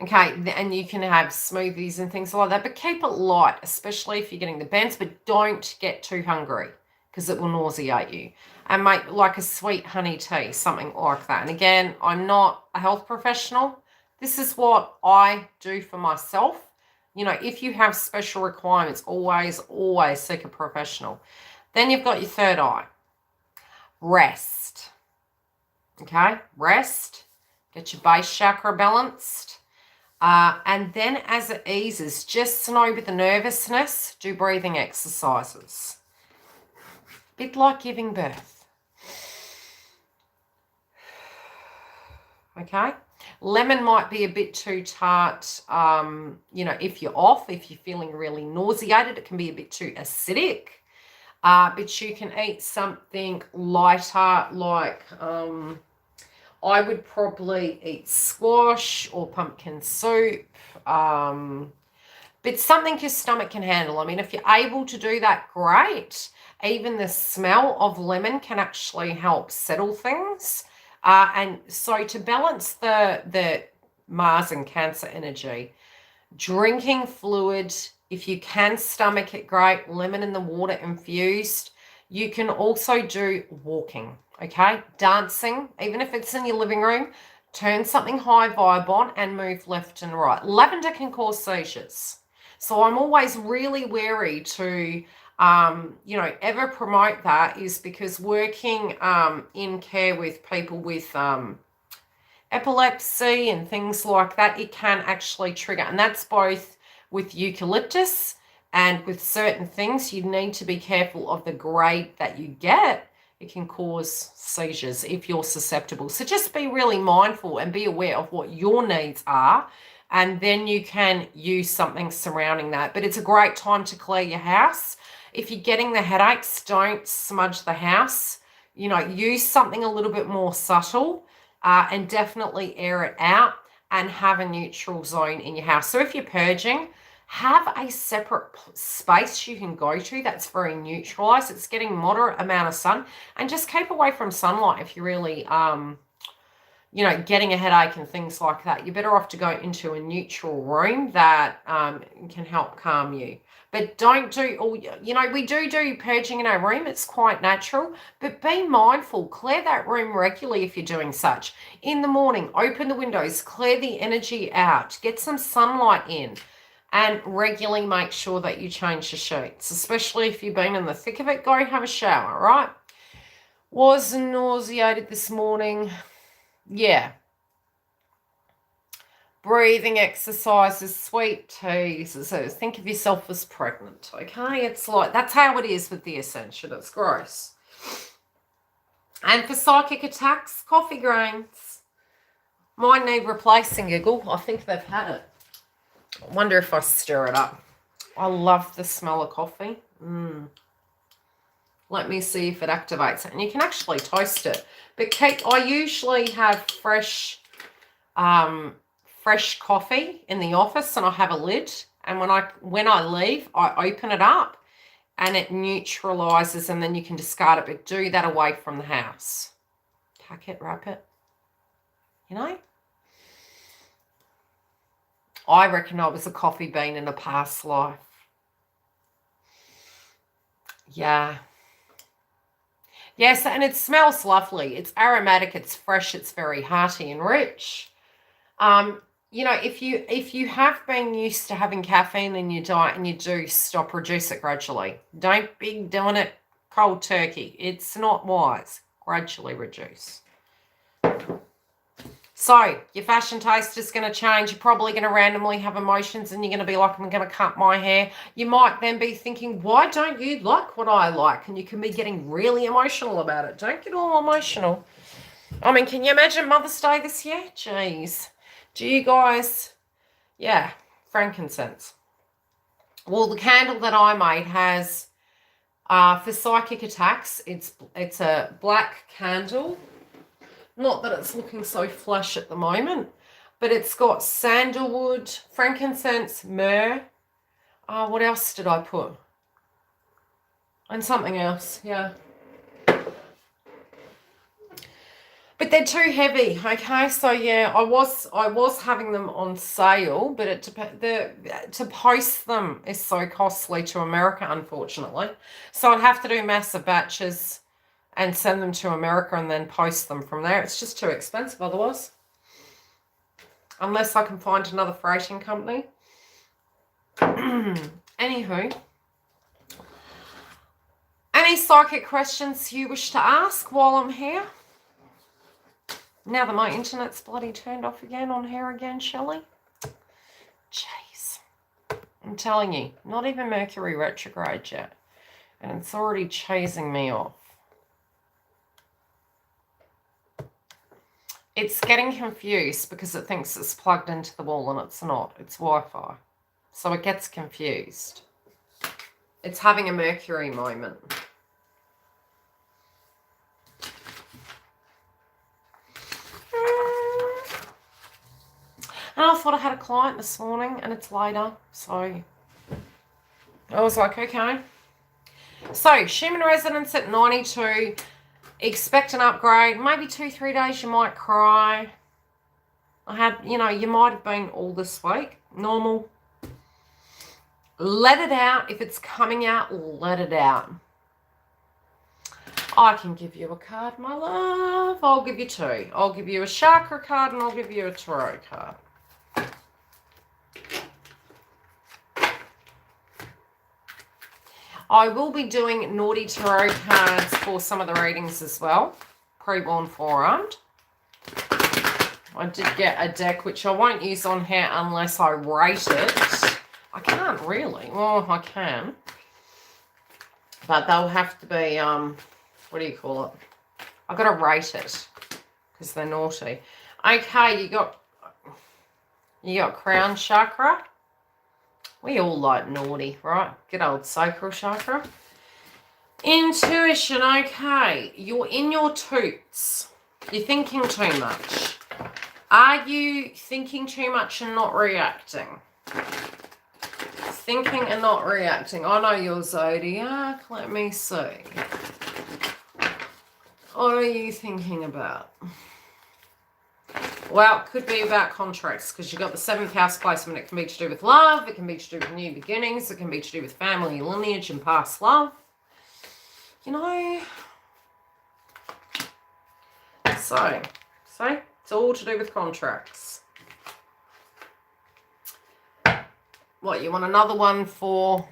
Okay, and you can have smoothies and things like that, but keep it light, especially if you're getting the bends, but don't get too hungry because it will nauseate you. And make like a sweet honey tea, something like that. And again, I'm not a health professional. This is what I do for myself. You know, if you have special requirements, always seek a professional. Then you've got your third eye. Rest. Okay, rest. Get your base chakra balanced. And then as it eases, just know with the nervousness, do breathing exercises. A bit like giving birth. Okay. Lemon might be a bit too tart. You know, if you're off, if you're feeling really nauseated, it can be a bit too acidic. But you can eat something lighter, like I would probably eat squash or pumpkin soup. But something your stomach can handle. I mean, if you're able to do that, great. Even the smell of lemon can actually help settle things. And so to balance the Mars and Cancer energy, drinking fluid, if you can stomach it, great. Lemon in the water infused. You can also do walking, okay? Dancing, even if it's in your living room, turn something high vibe on and move left and right. Lavender can cause seizures. So I'm always really wary to you know, ever promote that, is because working in care with people with epilepsy and things like that, it can actually trigger. And that's both with eucalyptus and with certain things. You need to be careful of the grade that you get. It can cause seizures if you're susceptible. So just be really mindful and be aware of what your needs are. And then you can use something surrounding that. But it's a great time to clear your house. If you're getting the headaches, don't smudge the house. You know, use something a little bit more subtle and definitely air it out and have a neutral zone in your house. So if you're purging, have a separate space you can go to that's very neutralized. It's getting moderate amount of sun, and just keep away from sunlight if you're really, you know, getting a headache and things like that. You're better off to go into a neutral room that can help calm you. But don't do all, you know, we do purging in our room. It's quite natural, but be mindful. Clear that room regularly if you're doing such. In the morning, open the windows, clear the energy out, get some sunlight in, and regularly make sure that you change the sheets, especially if you've been in the thick of it. Go have a shower, right? Was nauseated this morning. Yeah. Breathing exercises, sweet teas. So think of yourself as pregnant, okay? It's like, that's how it is with the Ascension. It's gross. And for psychic attacks, coffee grains. Mine need replacing, Giggle. I think they've had it. I wonder if I stir it up. I love the smell of coffee. Let me see if it activates it. And you can actually toast it. But I usually have fresh coffee in the office, and I have a lid. And when I leave, I open it up and it neutralizes, and then you can discard it. But do that away from the house. Pack it, wrap it. You know? I reckon I was a coffee bean in a past life. Yeah. Yes, and it smells lovely. It's aromatic, it's fresh, it's very hearty and rich. You know, if you have been used to having caffeine in your diet and you do stop, reduce it gradually. Don't be doing it cold turkey. It's not wise. Gradually reduce. So, your fashion taste is going to change. You're probably going to randomly have emotions and you're going to be like, I'm going to cut my hair. You might then be thinking, why don't you like what I like? And you can be getting really emotional about it. Don't get all emotional. I mean, can you imagine Mother's Day this year? Jeez. Do you guys, yeah, frankincense. Well, the candle that I made has, for psychic attacks, it's a black candle. Not that it's looking so flush at the moment, but it's got sandalwood, frankincense, myrrh. What else did I put? And something else, yeah. But they're too heavy, okay? So yeah, I was having them on sale, but to post them is so costly to America, unfortunately. So I'd have to do massive batches and send them to America and then post them from there. It's just too expensive otherwise. Unless I can find another freighting company. Anywho. Any psychic questions you wish to ask while I'm here? Now that my internet's bloody turned off again on here again, Shelley. Jeez. I'm telling you, not even Mercury retrograde yet. And it's already chasing me off. It's getting confused because it thinks it's plugged into the wall and it's not. It's Wi-Fi. So it gets confused. It's having a Mercury moment. And I thought I had a client this morning and it's later. So I was like, okay. So Schumann resonance at 92. Expect an upgrade. Maybe 2-3 days you might cry. You might have been all this week. Normal. Let it out. If it's coming out, let it out. I can give you a card, my love. I'll give you two. I'll give you a chakra card and I'll give you a tarot card. I will be doing naughty tarot cards for some of the readings as well. Pre-born, forearmed. I did get a deck, which I won't use on here unless I rate it. I can't really. Well, I can. But they'll have to be, what do you call it? I've got to rate it because they're naughty. Okay, you got crown chakra. We all like naughty, right? Good old sacral chakra. Intuition, okay. You're in your toots. You're thinking too much. Are you thinking too much and not reacting? Thinking and not reacting. I know your zodiac. Let me see. What are you thinking about? Well, it could be about contracts because you've got the 7th house placement. It can be to do with love. It can be to do with new beginnings. It can be to do with family, lineage, and past love. You know. So, it's all to do with contracts. What, you want another one for...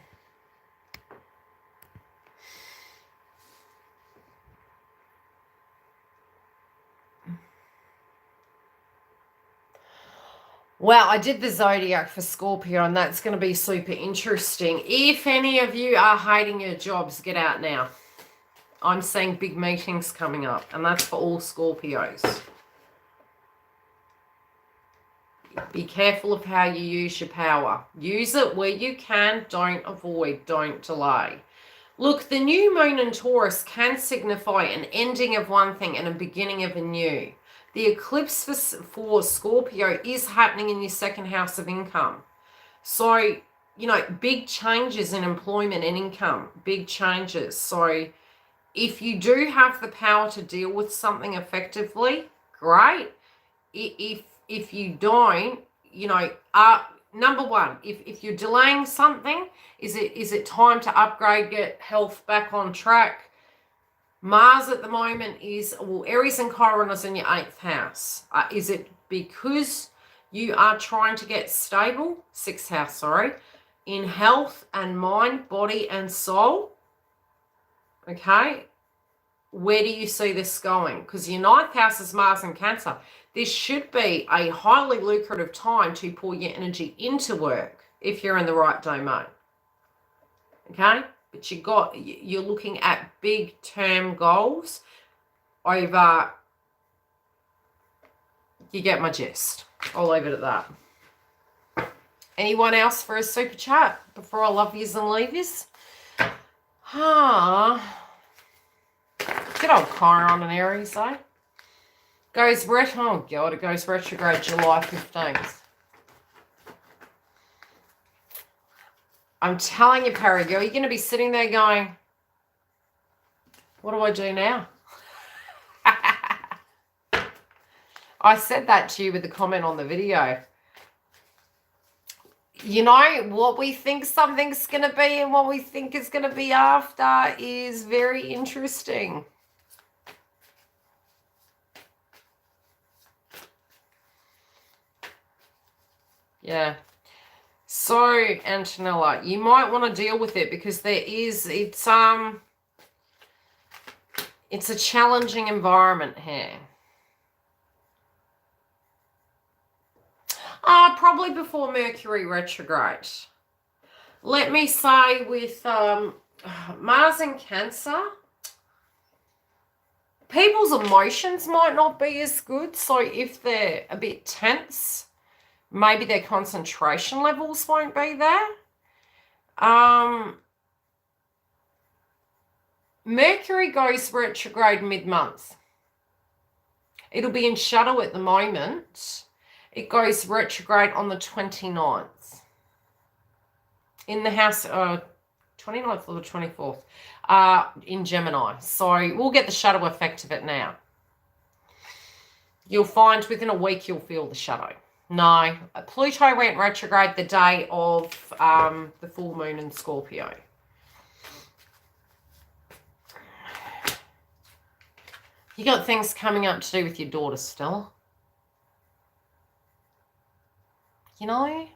Well, I did the Zodiac for Scorpio, and that's going to be super interesting. If any of you are hating your jobs, get out now. I'm seeing big meetings coming up, and that's for all Scorpios. Be careful of how you use your power. Use it where you can. Don't avoid. Don't delay. Look, the new moon in Taurus can signify an ending of one thing and a beginning of a new. The eclipse for Scorpio is happening in your 2nd house of income. So, you know, big changes in employment and income. Big changes. So, if you do have the power to deal with something effectively, great. If you don't, you know, number one, if you're delaying something, is it time to upgrade, get health back on track? Mars at the moment is, well, Aries and Chiron is in your 8th house. Is it because you are trying to get stable, 6th house, sorry, in health and mind, body and soul? Okay. Where do you see this going? Because your 9th house is Mars and Cancer. This should be a highly lucrative time to pour your energy into work if you're in the right domain. Okay? But you're looking at big term goals over, you get my gist. I'll leave it at that. Anyone else for a super chat before I love yous and leave yous? Good old Chiron and Aries, eh? Oh God, it goes retrograde July 15th. I'm telling you, Parry girl, you're going to be sitting there going, what do I do now? I said that to you with the comment on the video. You know, what we think something's going to be and what we think is going to be after is very interesting. Yeah. So, Antonella, you might want to deal with it because it's a challenging environment here. Probably before Mercury retrograde. Let me say with Mars and Cancer, people's emotions might not be as good. So if they're a bit tense, maybe their concentration levels won't be there. Mercury goes retrograde mid-month. It'll be in shadow at the moment. It goes retrograde on the 29th. In the house, 29th or the 24th, in Gemini. So we'll get the shadow effect of it now. You'll find within a week you'll feel the shadow. No, Pluto went retrograde the day of the full moon in Scorpio. You got things coming up to do with your daughter, Stella. You know?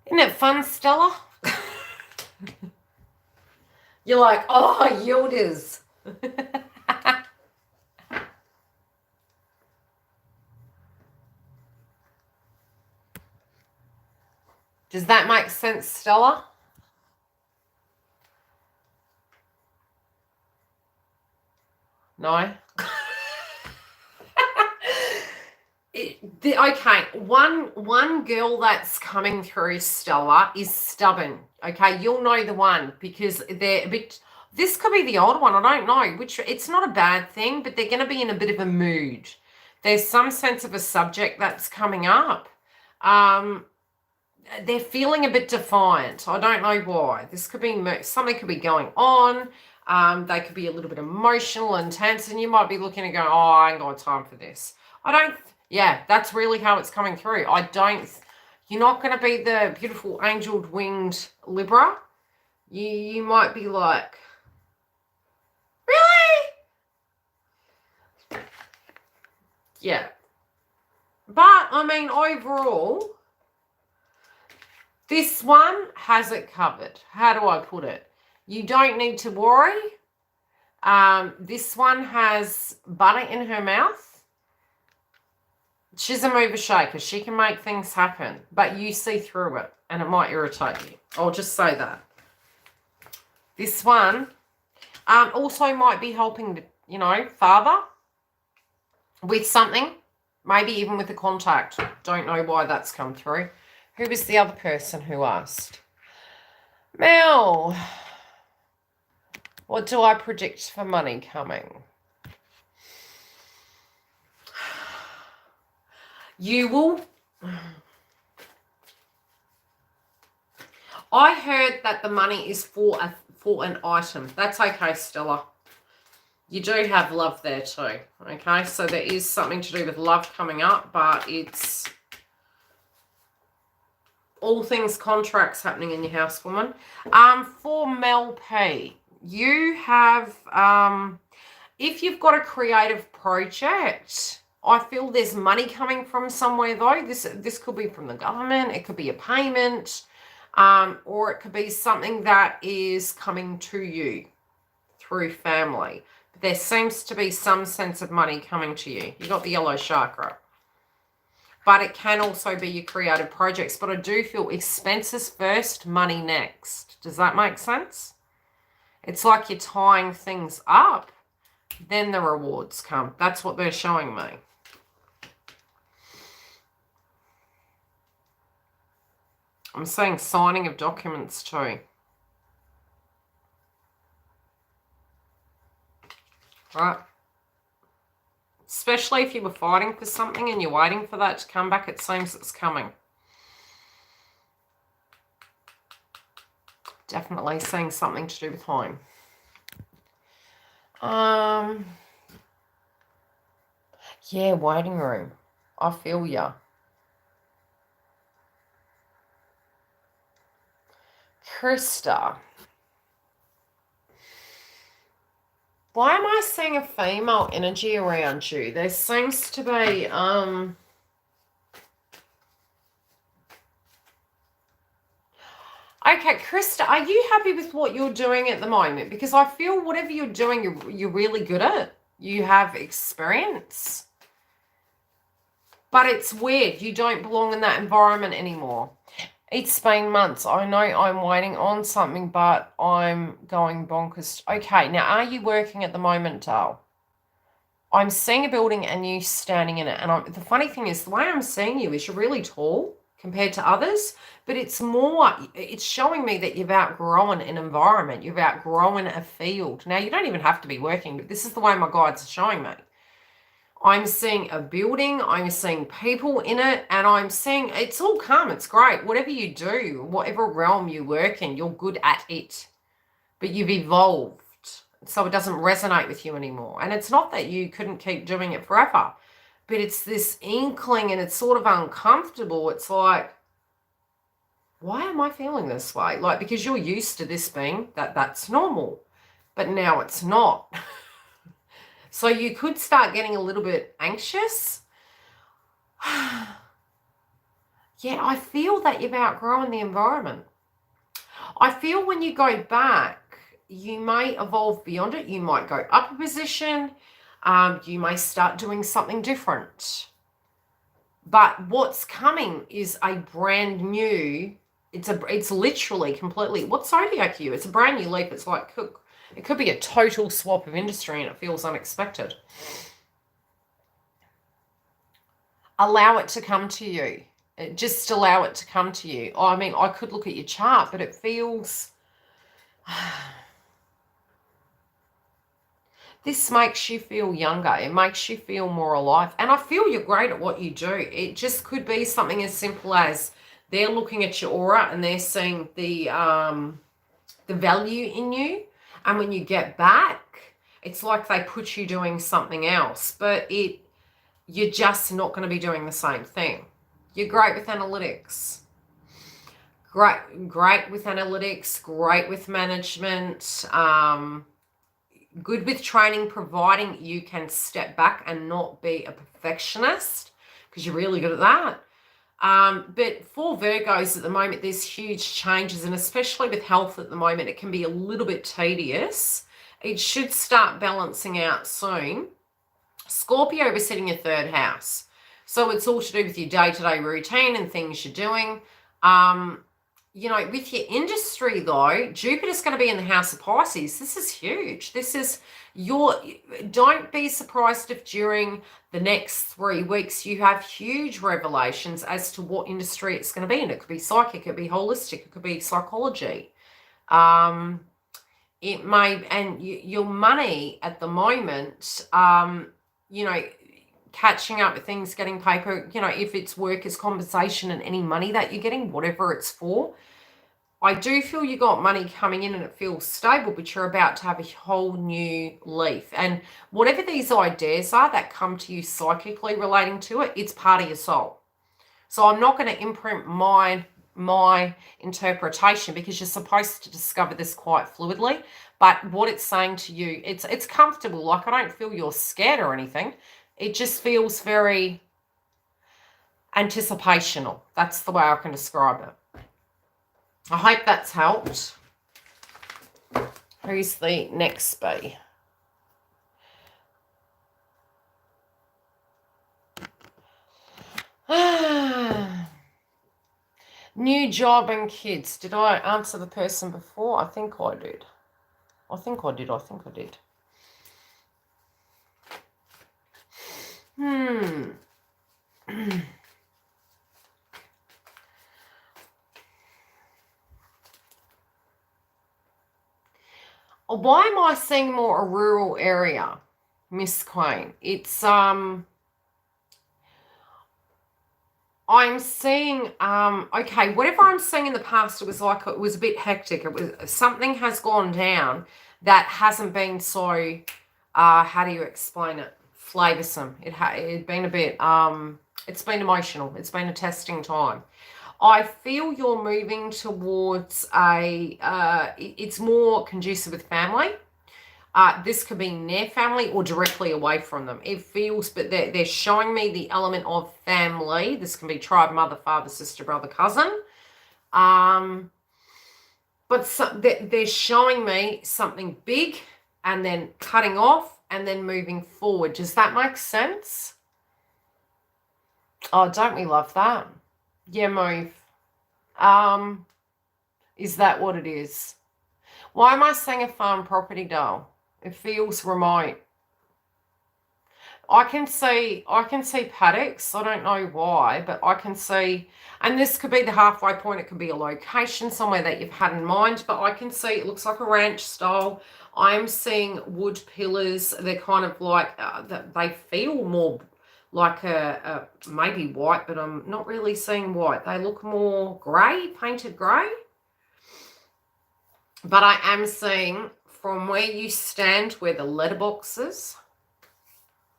Isn't it fun, Stella? You're like, oh, YILDIZ. Does that make sense, Stella? No? Okay, one girl that's coming through, Stella, is stubborn. Okay, you'll know the one because they're a bit. This could be the old one. I don't know which. It's not a bad thing, but they're going to be in a bit of a mood. There's some sense of a subject that's coming up. They're feeling a bit defiant. I don't know why. This could be something could be going on. They could be a little bit emotional and tense, and you might be looking and going, "Oh, I ain't got time for this." I don't. Yeah, that's really how it's coming through. I don't. You're not going to be the beautiful angel winged Libra. You might be like, really? Yeah. But I mean, overall, this one has it covered. How do I put it? You don't need to worry. This one has butter in her mouth. She's a mover shaker. She can make things happen, but you see through it, and it might irritate you. I'll just say that. This one also might be helping, father with something, maybe even with a contact. Don't know why that's come through. Who was the other person who asked? Mel, what do I predict for money coming? You will. I heard that the money is for an item. That's okay, Stella. You do have love there too. Okay, so there is something to do with love coming up, but it's all things contracts happening in your house, woman. For Mel P, you have if you've got a creative project, I feel there's money coming from somewhere though. This could be from the government, it could be a payment, or it could be something that is coming to you through family. But there seems to be some sense of money coming to you. You got the yellow chakra. But it can also be your creative projects. But I do feel expenses first, money next. Does that make sense? It's like you're tying things up, then the rewards come. That's what they're showing me. I'm saying signing of documents too. Right. Especially if you were fighting for something and you're waiting for that to come back, it seems it's coming. Definitely seeing something to do with home. Yeah, waiting room. I feel ya. Krista. Why am I seeing a female energy around you? There seems to be, Okay, Krista, are you happy with what you're doing at the moment? Because I feel whatever you're doing, you're really good at. You have experience. But it's weird. You don't belong in that environment anymore. It's been months. I know I'm waiting on something, but I'm going bonkers. Okay, now are you working at the moment, Dale? I'm seeing a building and you standing in it. And the funny thing is, the way I'm seeing you is you're really tall compared to others, but it's showing me that you've outgrown an environment. You've outgrown a field. Now, you don't even have to be working, but this is the way my guides are showing me. I'm seeing a building, I'm seeing people in it, and I'm seeing it's all calm, it's great. Whatever you do, whatever realm you work in, you're good at it. But you've evolved, so it doesn't resonate with you anymore. And it's not that you couldn't keep doing it forever, but it's this inkling and it's sort of uncomfortable. It's like, why am I feeling this way? Like, because you're used to this being that's normal, but now it's not. So you could start getting a little bit anxious. Yeah, I feel that you've outgrown the environment. I feel when you go back, you may evolve beyond it. You might go up a position. You may start doing something different. But what's coming is a brand new It's literally completely, what zodiac are you? It's a brand new leap. It's like, it could be a total swap of industry and it feels unexpected. Allow it to come to you. Just allow it to come to you. I mean, I could look at your chart, but it feels... This makes you feel younger. It makes you feel more alive. And I feel you're great at what you do. It just could be something as simple as they're looking at your aura and they're seeing the value in you. And when you get back, it's like they put you doing something else. But you're just not going to be doing the same thing. You're great with analytics. Great with analytics. Great with management. Good with training, providing you can step back and not be a perfectionist, because you're really good at that. But for Virgos at the moment, there's huge changes, and especially with health at the moment, it can be a little bit tedious. It should start balancing out soon. Scorpio, we're sitting your third house. So it's all to do with your day-to-day routine and things you're doing. You know, with your industry, though, Jupiter's going to be in the house of Pisces. This is huge. This is don't be surprised if during the next 3 weeks you have huge revelations as to what industry it's going to be in. It could be psychic, it could be holistic, it could be psychology. It may, and your money at the moment, you know, catching up with things, getting paper, you know, if it's workers' compensation and any money that you're getting, whatever it's for. I do feel you got money coming in and it feels stable, but you're about to have a whole new leaf. And whatever these ideas are that come to you psychically relating to it, it's part of your soul. So I'm not going to imprint my interpretation, because you're supposed to discover this quite fluidly. But what it's saying to you, it's comfortable. Like, I don't feel you're scared or anything. It just feels very anticipational. That's the way I can describe it. I hope that's helped. Who's the next bee? New job and kids. Did I answer the person before? I think I did. I think I did. Why am I seeing more a rural area, Miss Queen? It's I'm seeing okay, whatever I'm seeing in the past, it was like, it was a bit hectic. It was, something has gone down that hasn't been so how do you explain it, flavoursome. It'd been a bit it's been emotional. It's been a testing time. I feel you're moving towards it's more conducive with family. This could be near family or directly away from them. It feels, but they're showing me the element of family. This can be tribe, mother, father, sister, brother, cousin. But they're showing me something big and then cutting off and then moving forward. Does that make sense? Oh, don't we love that? Yeah, move. Is that what it is? Why am I saying a farm property, doll? It feels remote. I can see paddocks. I don't know why, but I can see, and this could be the halfway point. It could be a location somewhere that you've had in mind, but I can see it looks like a ranch style. I'm seeing wood pillars. They're kind of like, they feel more like a maybe white, but I'm not really seeing white. They look more grey, painted grey. But I am seeing from where you stand, where the letterbox is,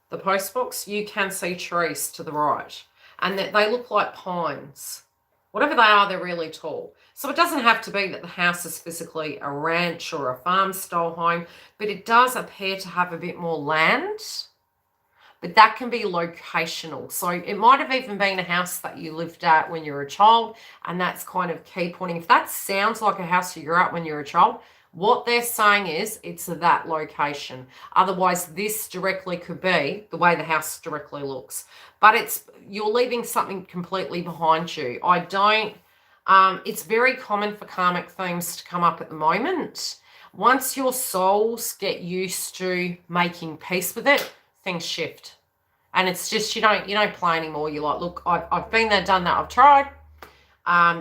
the post box, you can see trees to the right. And that they look like pines. Whatever they are, they're really tall. So it doesn't have to be that the house is physically a ranch or a farm style home, but it does appear to have a bit more land. But that can be locational. So it might have even been a house that you lived at when you were a child, and that's kind of key pointing. If that sounds like a house you grew at when you were a child, what they're saying is it's that location. Otherwise, this directly could be the way the house directly looks. But you're leaving something completely behind you. I don't It's very common for karmic themes to come up at the moment. Once your souls get used to making peace with it, things shift. And it's just, you don't play anymore. You're like, look, I've been there, done that, I've tried.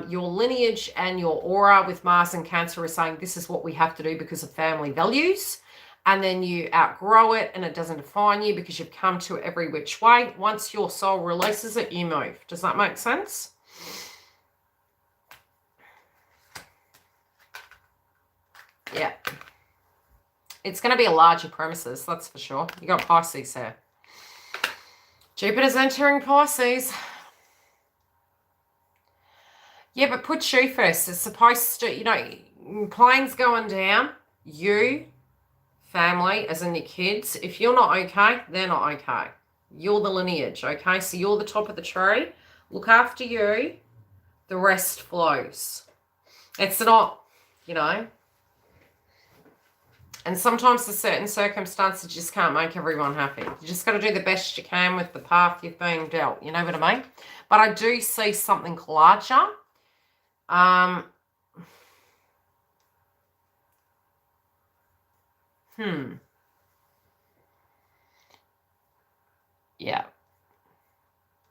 Your lineage and your aura with Mars and Cancer are saying this is what we have to do because of family values. And then you outgrow it and it doesn't define you because you've come to it every which way. Once your soul releases it, you move. Does that make sense? Yeah. It's going to be a larger premises, that's for sure. You got Pisces here. Jupiter's entering Pisces. Yeah, but put you first. It's supposed to, planes going down, you, family, as in your kids. If you're not okay, they're not okay. You're the lineage, okay? So you're the top of the tree. Look after you. The rest flows. It's not, And sometimes the certain circumstances just can't make everyone happy. You just got to do the best you can with the path you've been dealt. You know what I mean? But I do see something larger. Yeah.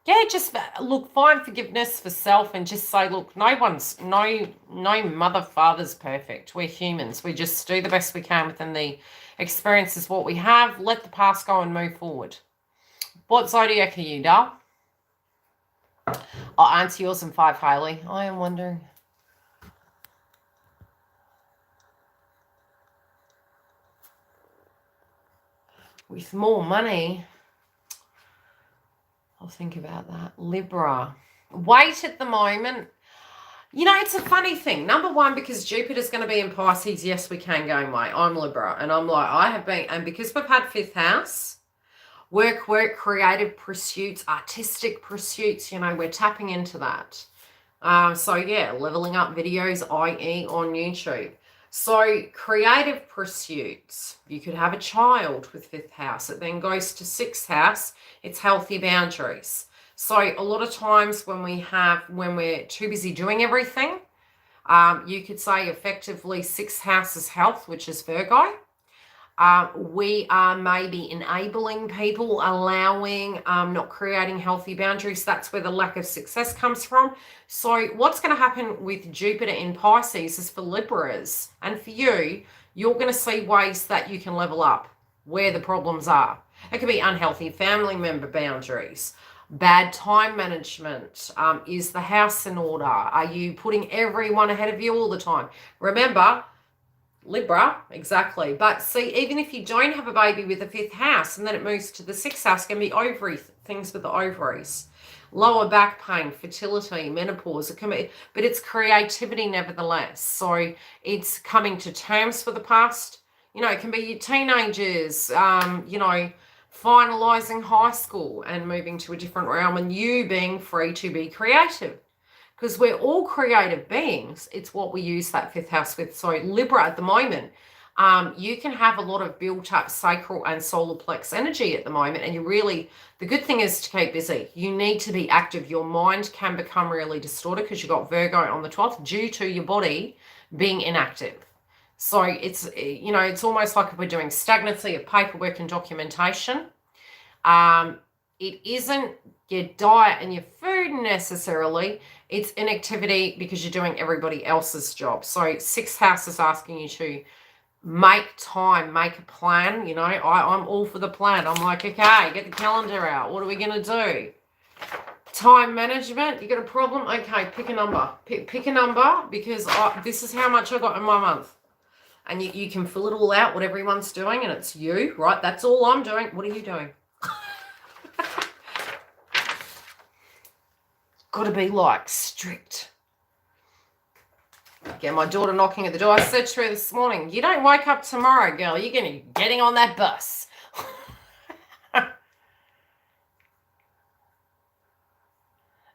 Yeah, just look, find forgiveness for self and just say, look, no mother, father's perfect. We're humans. We just do the best we can within the experiences, what we have. Let the past go and move forward. What zodiac are you, Dal? I'll answer yours in 5, Hayley. I am wondering. With more money, I'll think about that. Libra. Weight at the moment. It's a funny thing. Number one, because Jupiter's going to be in Pisces, yes, we can go away. I'm Libra. And I'm like, I have been, and because we've had 5th house, work, creative pursuits, artistic pursuits, we're tapping into that. So yeah, leveling up videos, i.e. on YouTube. So creative pursuits, you could have a child with 5th house. It then goes to 6th house. It's healthy boundaries. So a lot of times when we're too busy doing everything, you could say effectively 6th house is health, which is Virgo. We are maybe enabling people, allowing, not creating healthy boundaries. That's where the lack of success comes from. So what's going to happen with Jupiter in Pisces is for Libras and for you, you're going to see ways that you can level up where the problems are. It could be unhealthy family member boundaries, bad time management. Is the house in order? Are you putting everyone ahead of you all the time? Remember, Libra, exactly. But see, even if you don't have a baby with the 5th house and then it moves to the 6th house, it can be ovary things with the ovaries, lower back pain, fertility, menopause. It can be, but it's creativity nevertheless. So it's coming to terms with the past. It can be your teenagers, finalizing high school and moving to a different realm and you being free to be creative. Because we're all creative beings. It's what we use that 5th house with. So Libra at the moment, you can have a lot of built up sacral and solar plex energy at the moment. And the good thing is to keep busy. You need to be active. Your mind can become really distorted because you've got Virgo on the 12th due to your body being inactive. So it's, it's almost like if we're doing stagnancy of paperwork and documentation. It isn't your diet and your food necessarily. It's inactivity because you're doing everybody else's job. So 6th house is asking you to make time, make a plan. I'm all for the plan. I'm like, okay, get the calendar out. What are we going to do? Time management. You got a problem? Okay, pick a number. Pick a number because this is how much I got in my month. And you can fill it all out, what everyone's doing, and it's you, right? That's all I'm doing. What are you doing? Got to be like strict. Get my daughter knocking at the door. I said to her this morning, you don't wake up tomorrow, girl. You're going to be getting on that bus.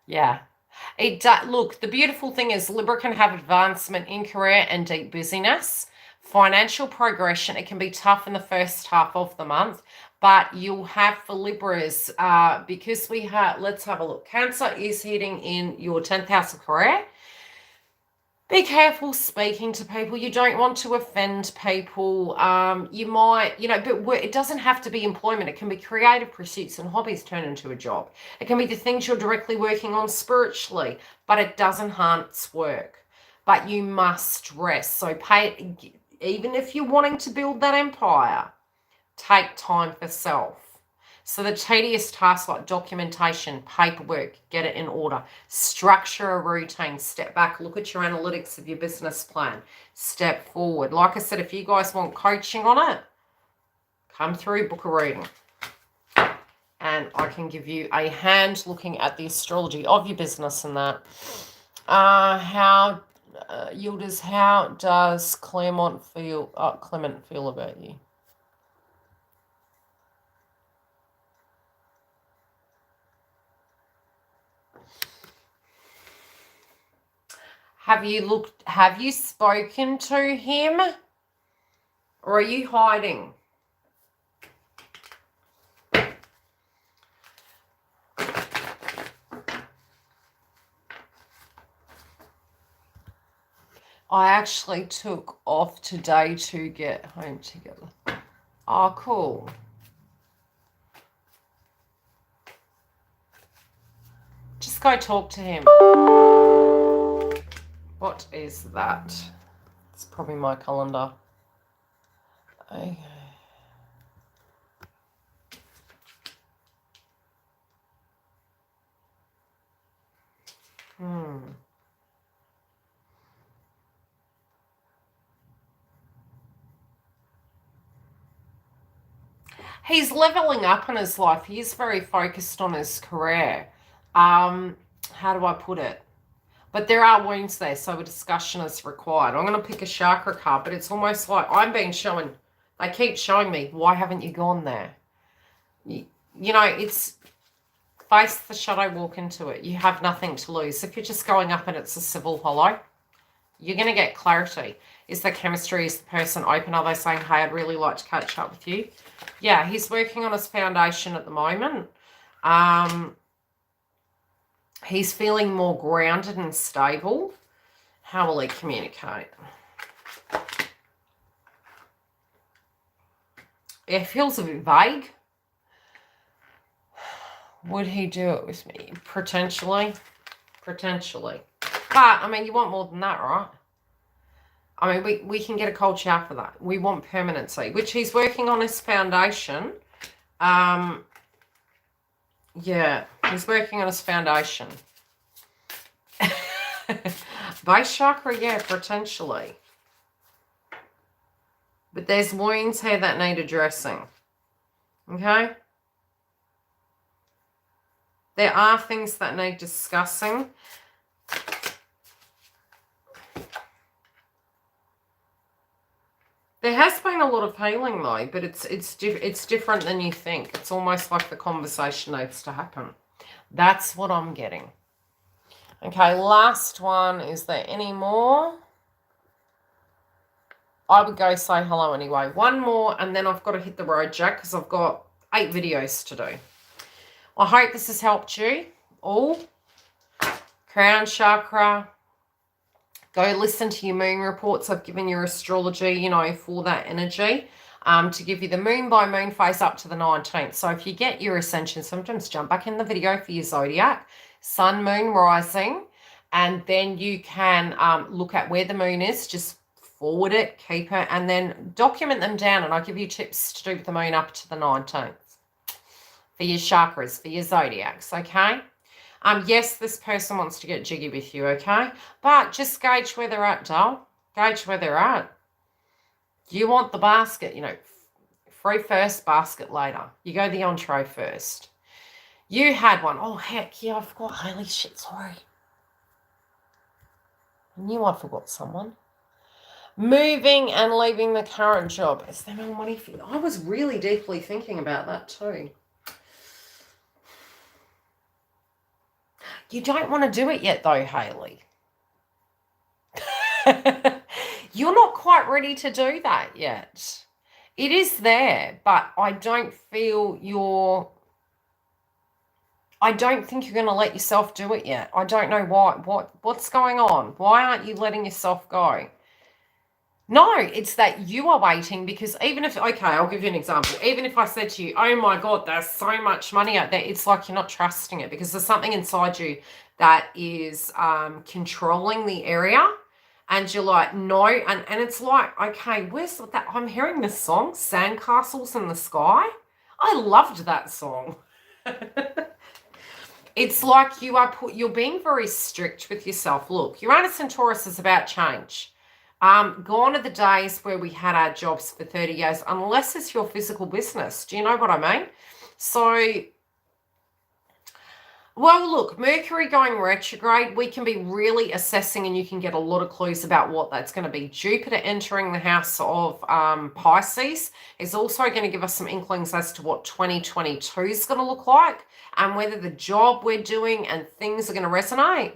Yeah. Look, the beautiful thing is Libra can have advancement in career and deep busyness. Financial progression. It can be tough in the first half of the month. But you'll have for Libras, because let's have a look. Cancer is hitting in your 10th house of career. Be careful speaking to people. You don't want to offend people. You might, but it doesn't have to be employment. It can be creative pursuits and hobbies turn into a job. It can be the things you're directly working on spiritually, but it doesn't enhance work. But you must rest. So even if you're wanting to build that empire, take time for self. So the tedious tasks like documentation, paperwork, get it in order. Structure a routine. Step back. Look at your analytics of your business plan. Step forward. Like I said, if you guys want coaching on it, come through, book a reading. And I can give you a hand looking at the astrology of your business and that. YILDIZ, how does Clement feel about you? Have you spoken to him? Or are you hiding? I actually took off today to get home together. Oh, cool. Just go talk to him. What is that? It's probably my calendar. Okay. He's leveling up in his life. He is very focused on his career. How do I put it? But there are wounds there, so a discussion is required. I'm going to pick a chakra card, but it's almost like I'm being shown. They keep showing me, why haven't you gone there? It's face the shadow, walk into it. You have nothing to lose. If you're just going up and it's a civil hollow, you're going to get clarity. Is the chemistry, is the person open? Are they saying, hey, I'd really like to catch up with you? Yeah, he's working on his foundation at the moment. He's feeling more grounded and stable. How will he communicate? It feels a bit vague. Would he do it with me? Potentially. Potentially. But, I mean, you want more than that, right? I mean, we can get a cold shower for that. We want permanency, which he's working on his foundation. Yeah, he's working on his foundation. Base chakra, yeah, potentially. But there's wounds here that need addressing. Okay? There are things that need discussing. There has been a lot of healing though, but it's different than you think. It's almost like the conversation needs to happen. That's what I'm getting. Okay, last one. Is there any more? I would go say hello anyway. One more, and then I've got to hit the road, Jack, because I've got 8 videos to do. I hope this has helped you all. Crown chakra. Go listen to your moon reports. I've given you astrology, for that energy, to give you the moon by moon phase up to the 19th. So if you get your ascension symptoms, jump back in the video for your zodiac, sun, moon, rising, and then you can look at where the moon is. Just forward it, keep it, and then document them down. And I'll give you tips to do with the moon up to the 19th for your chakras, for your zodiacs, okay? Yes, this person wants to get jiggy with you, okay? But just gauge where they're at, doll. Gauge where they're at. You want the basket, free first, basket later. You go the entree first. You had one. Oh, heck, yeah, I forgot. Holy shit, sorry. I knew I forgot someone. Moving and leaving the current job. Is there no money for you? I was really deeply thinking about that too. You don't want to do it yet, though, Hayley. You're not quite ready to do that yet. It is there, but I don't feel you're I don't think you're going to let yourself do it yet. I don't know why. What's going on? Why aren't you letting yourself go? No, it's that you are waiting, because even if, okay, I'll give you an example. Even if I said to you, oh my God, there's so much money out there, it's like you're not trusting it, because there's something inside you that is controlling the area, and you're like, no. And it's like, okay, where's that? I'm hearing this song, Sandcastles in the Sky. I loved that song. It's like you're being very strict with yourself. Look, Uranus and Taurus is about change. Gone are the days where we had our jobs for 30 years, unless it's your physical business. Do you know what I mean? So, well, look, Mercury going retrograde, we can be really assessing, and you can get a lot of clues about what that's going to be. Jupiter entering the house of Pisces is also going to give us some inklings as to what 2022 is going to look like, and whether the job we're doing and things are going to resonate.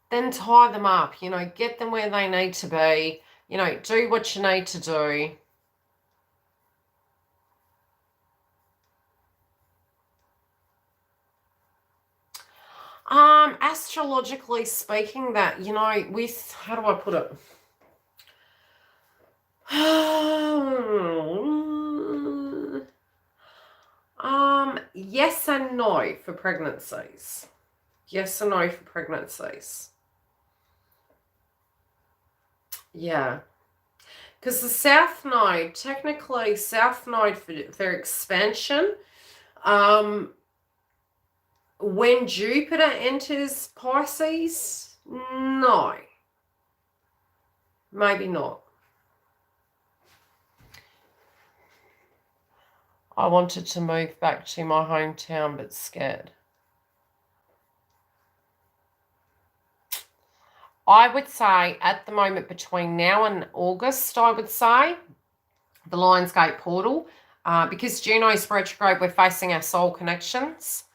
Then tie them up, you know, get them where they need to be, you know, do what you need to do. Astrologically speaking, that, you know, with, how do I put it? Yes and no for pregnancies. Yes and no for pregnancies. Yeah. Because the South Node, technically South Node for expansion, when Jupiter enters Pisces, no. Maybe not. I wanted to move back to my hometown, but scared. I would say at the moment, between now and August, I would say, the Lionsgate portal, because Juno's retrograde, we're facing our soul connections.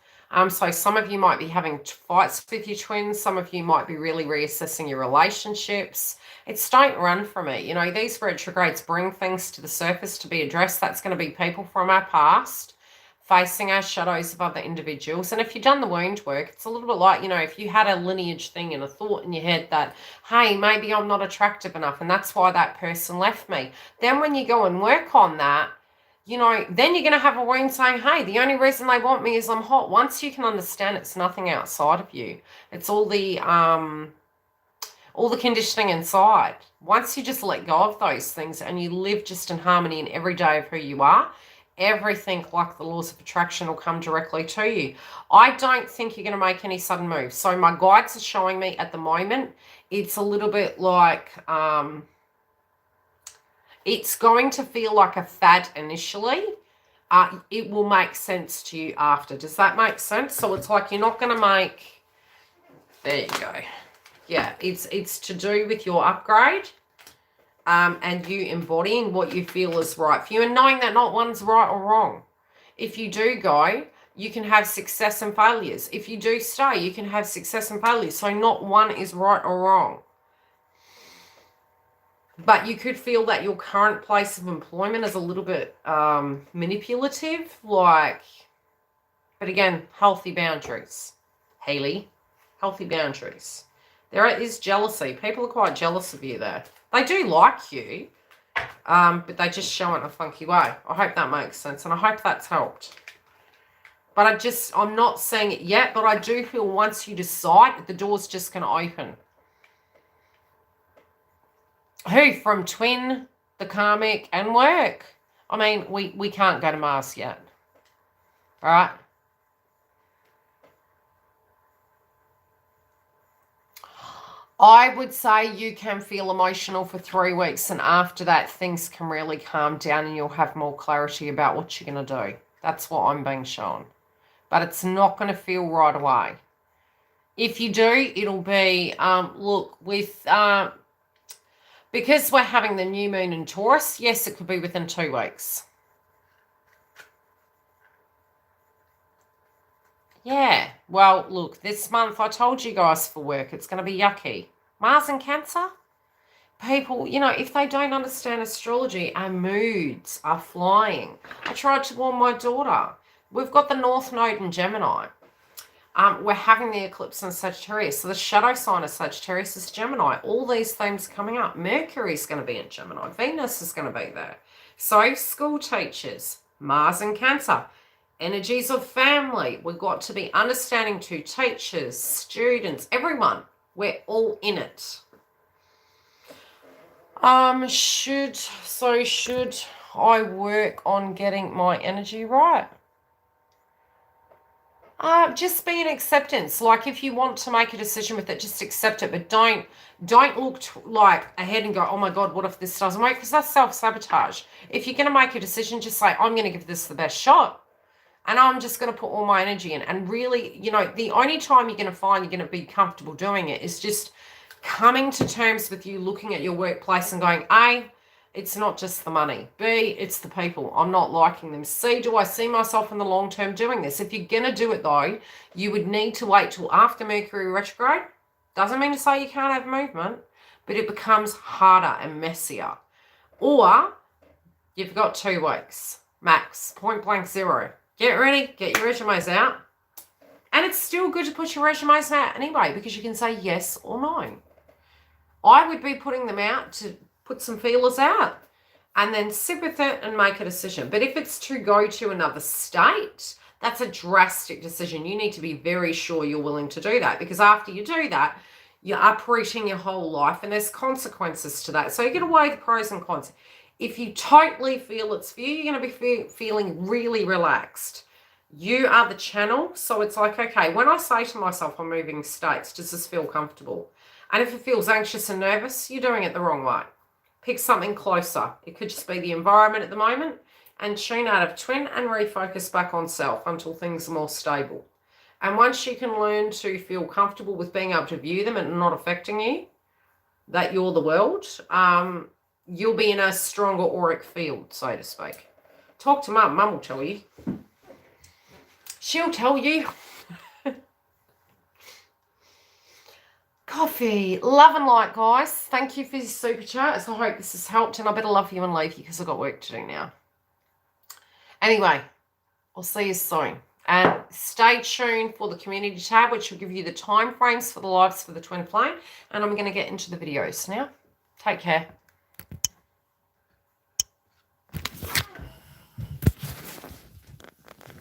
So some of you might be having fights with your twins. Some of you might be really reassessing your relationships. It's don't run from it. You know, these retrogrades bring things to the surface to be addressed. That's going to be people from our past facing our shadows of other individuals. And if you've done the wound work, it's a little bit like, you know, if you had a lineage thing and a thought in your head that, hey, maybe I'm not attractive enough and that's why that person left me. Then when you go and work on that, you know, then you're going to have a wound saying, hey, the only reason they want me is I'm hot. Once you can understand it's nothing outside of you. It's all the conditioning inside. Once you just let go of those things and you live just in harmony in every day of who you are, everything like the laws of attraction will come directly to you. I don't think you're going to make any sudden moves. So my guides are showing me at the moment, it's a little bit like, it's going to feel like a fad initially. It will make sense to you after. Does that make sense? So it's like you're not going to make, there you go. Yeah, it's to do with your upgrade. And you embodying what you feel is right for you and knowing that not one's right or wrong. If you do go, you can have success and failures. If you do stay, you can have success and failures. So not one is right or wrong. But you could feel that your current place of employment is a little bit manipulative, like, but again, healthy boundaries. Hayley, healthy boundaries. There is jealousy. People are quite jealous of you there. They do like you, but they just show it in a funky way. I hope that makes sense, and I hope that's helped. But I'm not seeing it yet, but I do feel once you decide, the door's just going to open. Who? From twin, the karmic, and work. I mean, we can't go to Mars yet. All right? I would say you can feel emotional for 3 weeks, and after that, things can really calm down and you'll have more clarity about what you're going to do. That's what I'm being shown. But it's not going to feel right away. If you do, it'll be, look, with, because we're having the new moon in Taurus, yes, it could be within 2 weeks. Yeah, well, look, this month I told you guys for work, it's going to be yucky. Mars and Cancer, people, you know, if they don't understand astrology, our moods are flying. I tried to warn my daughter. We've got the North Node in Gemini. We're having the eclipse in Sagittarius. So the shadow sign of Sagittarius is Gemini. All these themes coming up. Mercury's going to be in Gemini. Venus is going to be there. So school teachers, Mars in Cancer, energies of family. We've got to be understanding to teachers, students, everyone. We're all in it. Should I work on getting my energy right? Just be an acceptance. Like if you want to make a decision with it, just accept it. But don't look like ahead and go, oh my God, what if this doesn't work? Because that's self-sabotage. If you're going to make a decision, just say, I'm going to give this the best shot. And I'm just going to put all my energy in. And really, you know, the only time you're going to find you're going to be comfortable doing it is just coming to terms with you looking at your workplace and going, A, it's not just the money. B, it's the people. I'm not liking them. C, do I see myself in the long term doing this? If you're going to do it, though, you would need to wait till after Mercury retrograde. Doesn't mean to say you can't have movement, but it becomes harder and messier. Or you've got 2 weeks, max, point blank zero. Get ready, get your resumes out. And it's still good to put your resumes out anyway, because you can say yes or no. I would be putting them out to put some feelers out and then sit with it and make a decision. But if it's to go to another state, that's a drastic decision. You need to be very sure you're willing to do that, because after you do that, you're uprooting your whole life and there's consequences to that. So you got to weigh the pros and cons. If you totally feel it's for you, you're going to be feeling really relaxed. You are the channel. So it's like, okay, when I say to myself, I'm moving states, does this feel comfortable? And if it feels anxious and nervous, you're doing it the wrong way. Pick something closer. It could just be the environment at the moment, and tune out of twin and refocus back on self until things are more stable. And once you can learn to feel comfortable with being able to view them and not affecting you, that you're the world, you'll be in a stronger auric field, so to speak. Talk to Mum. Mum will tell you. She'll tell you. Coffee. Love and light, guys. Thank you for your super chats. I hope this has helped, and I better love you and leave you because I've got work to do now. Anyway, I'll see you soon. And stay tuned for the community tab, which will give you the time frames for the lives for the twin flame. And I'm going to get into the videos now. Take care.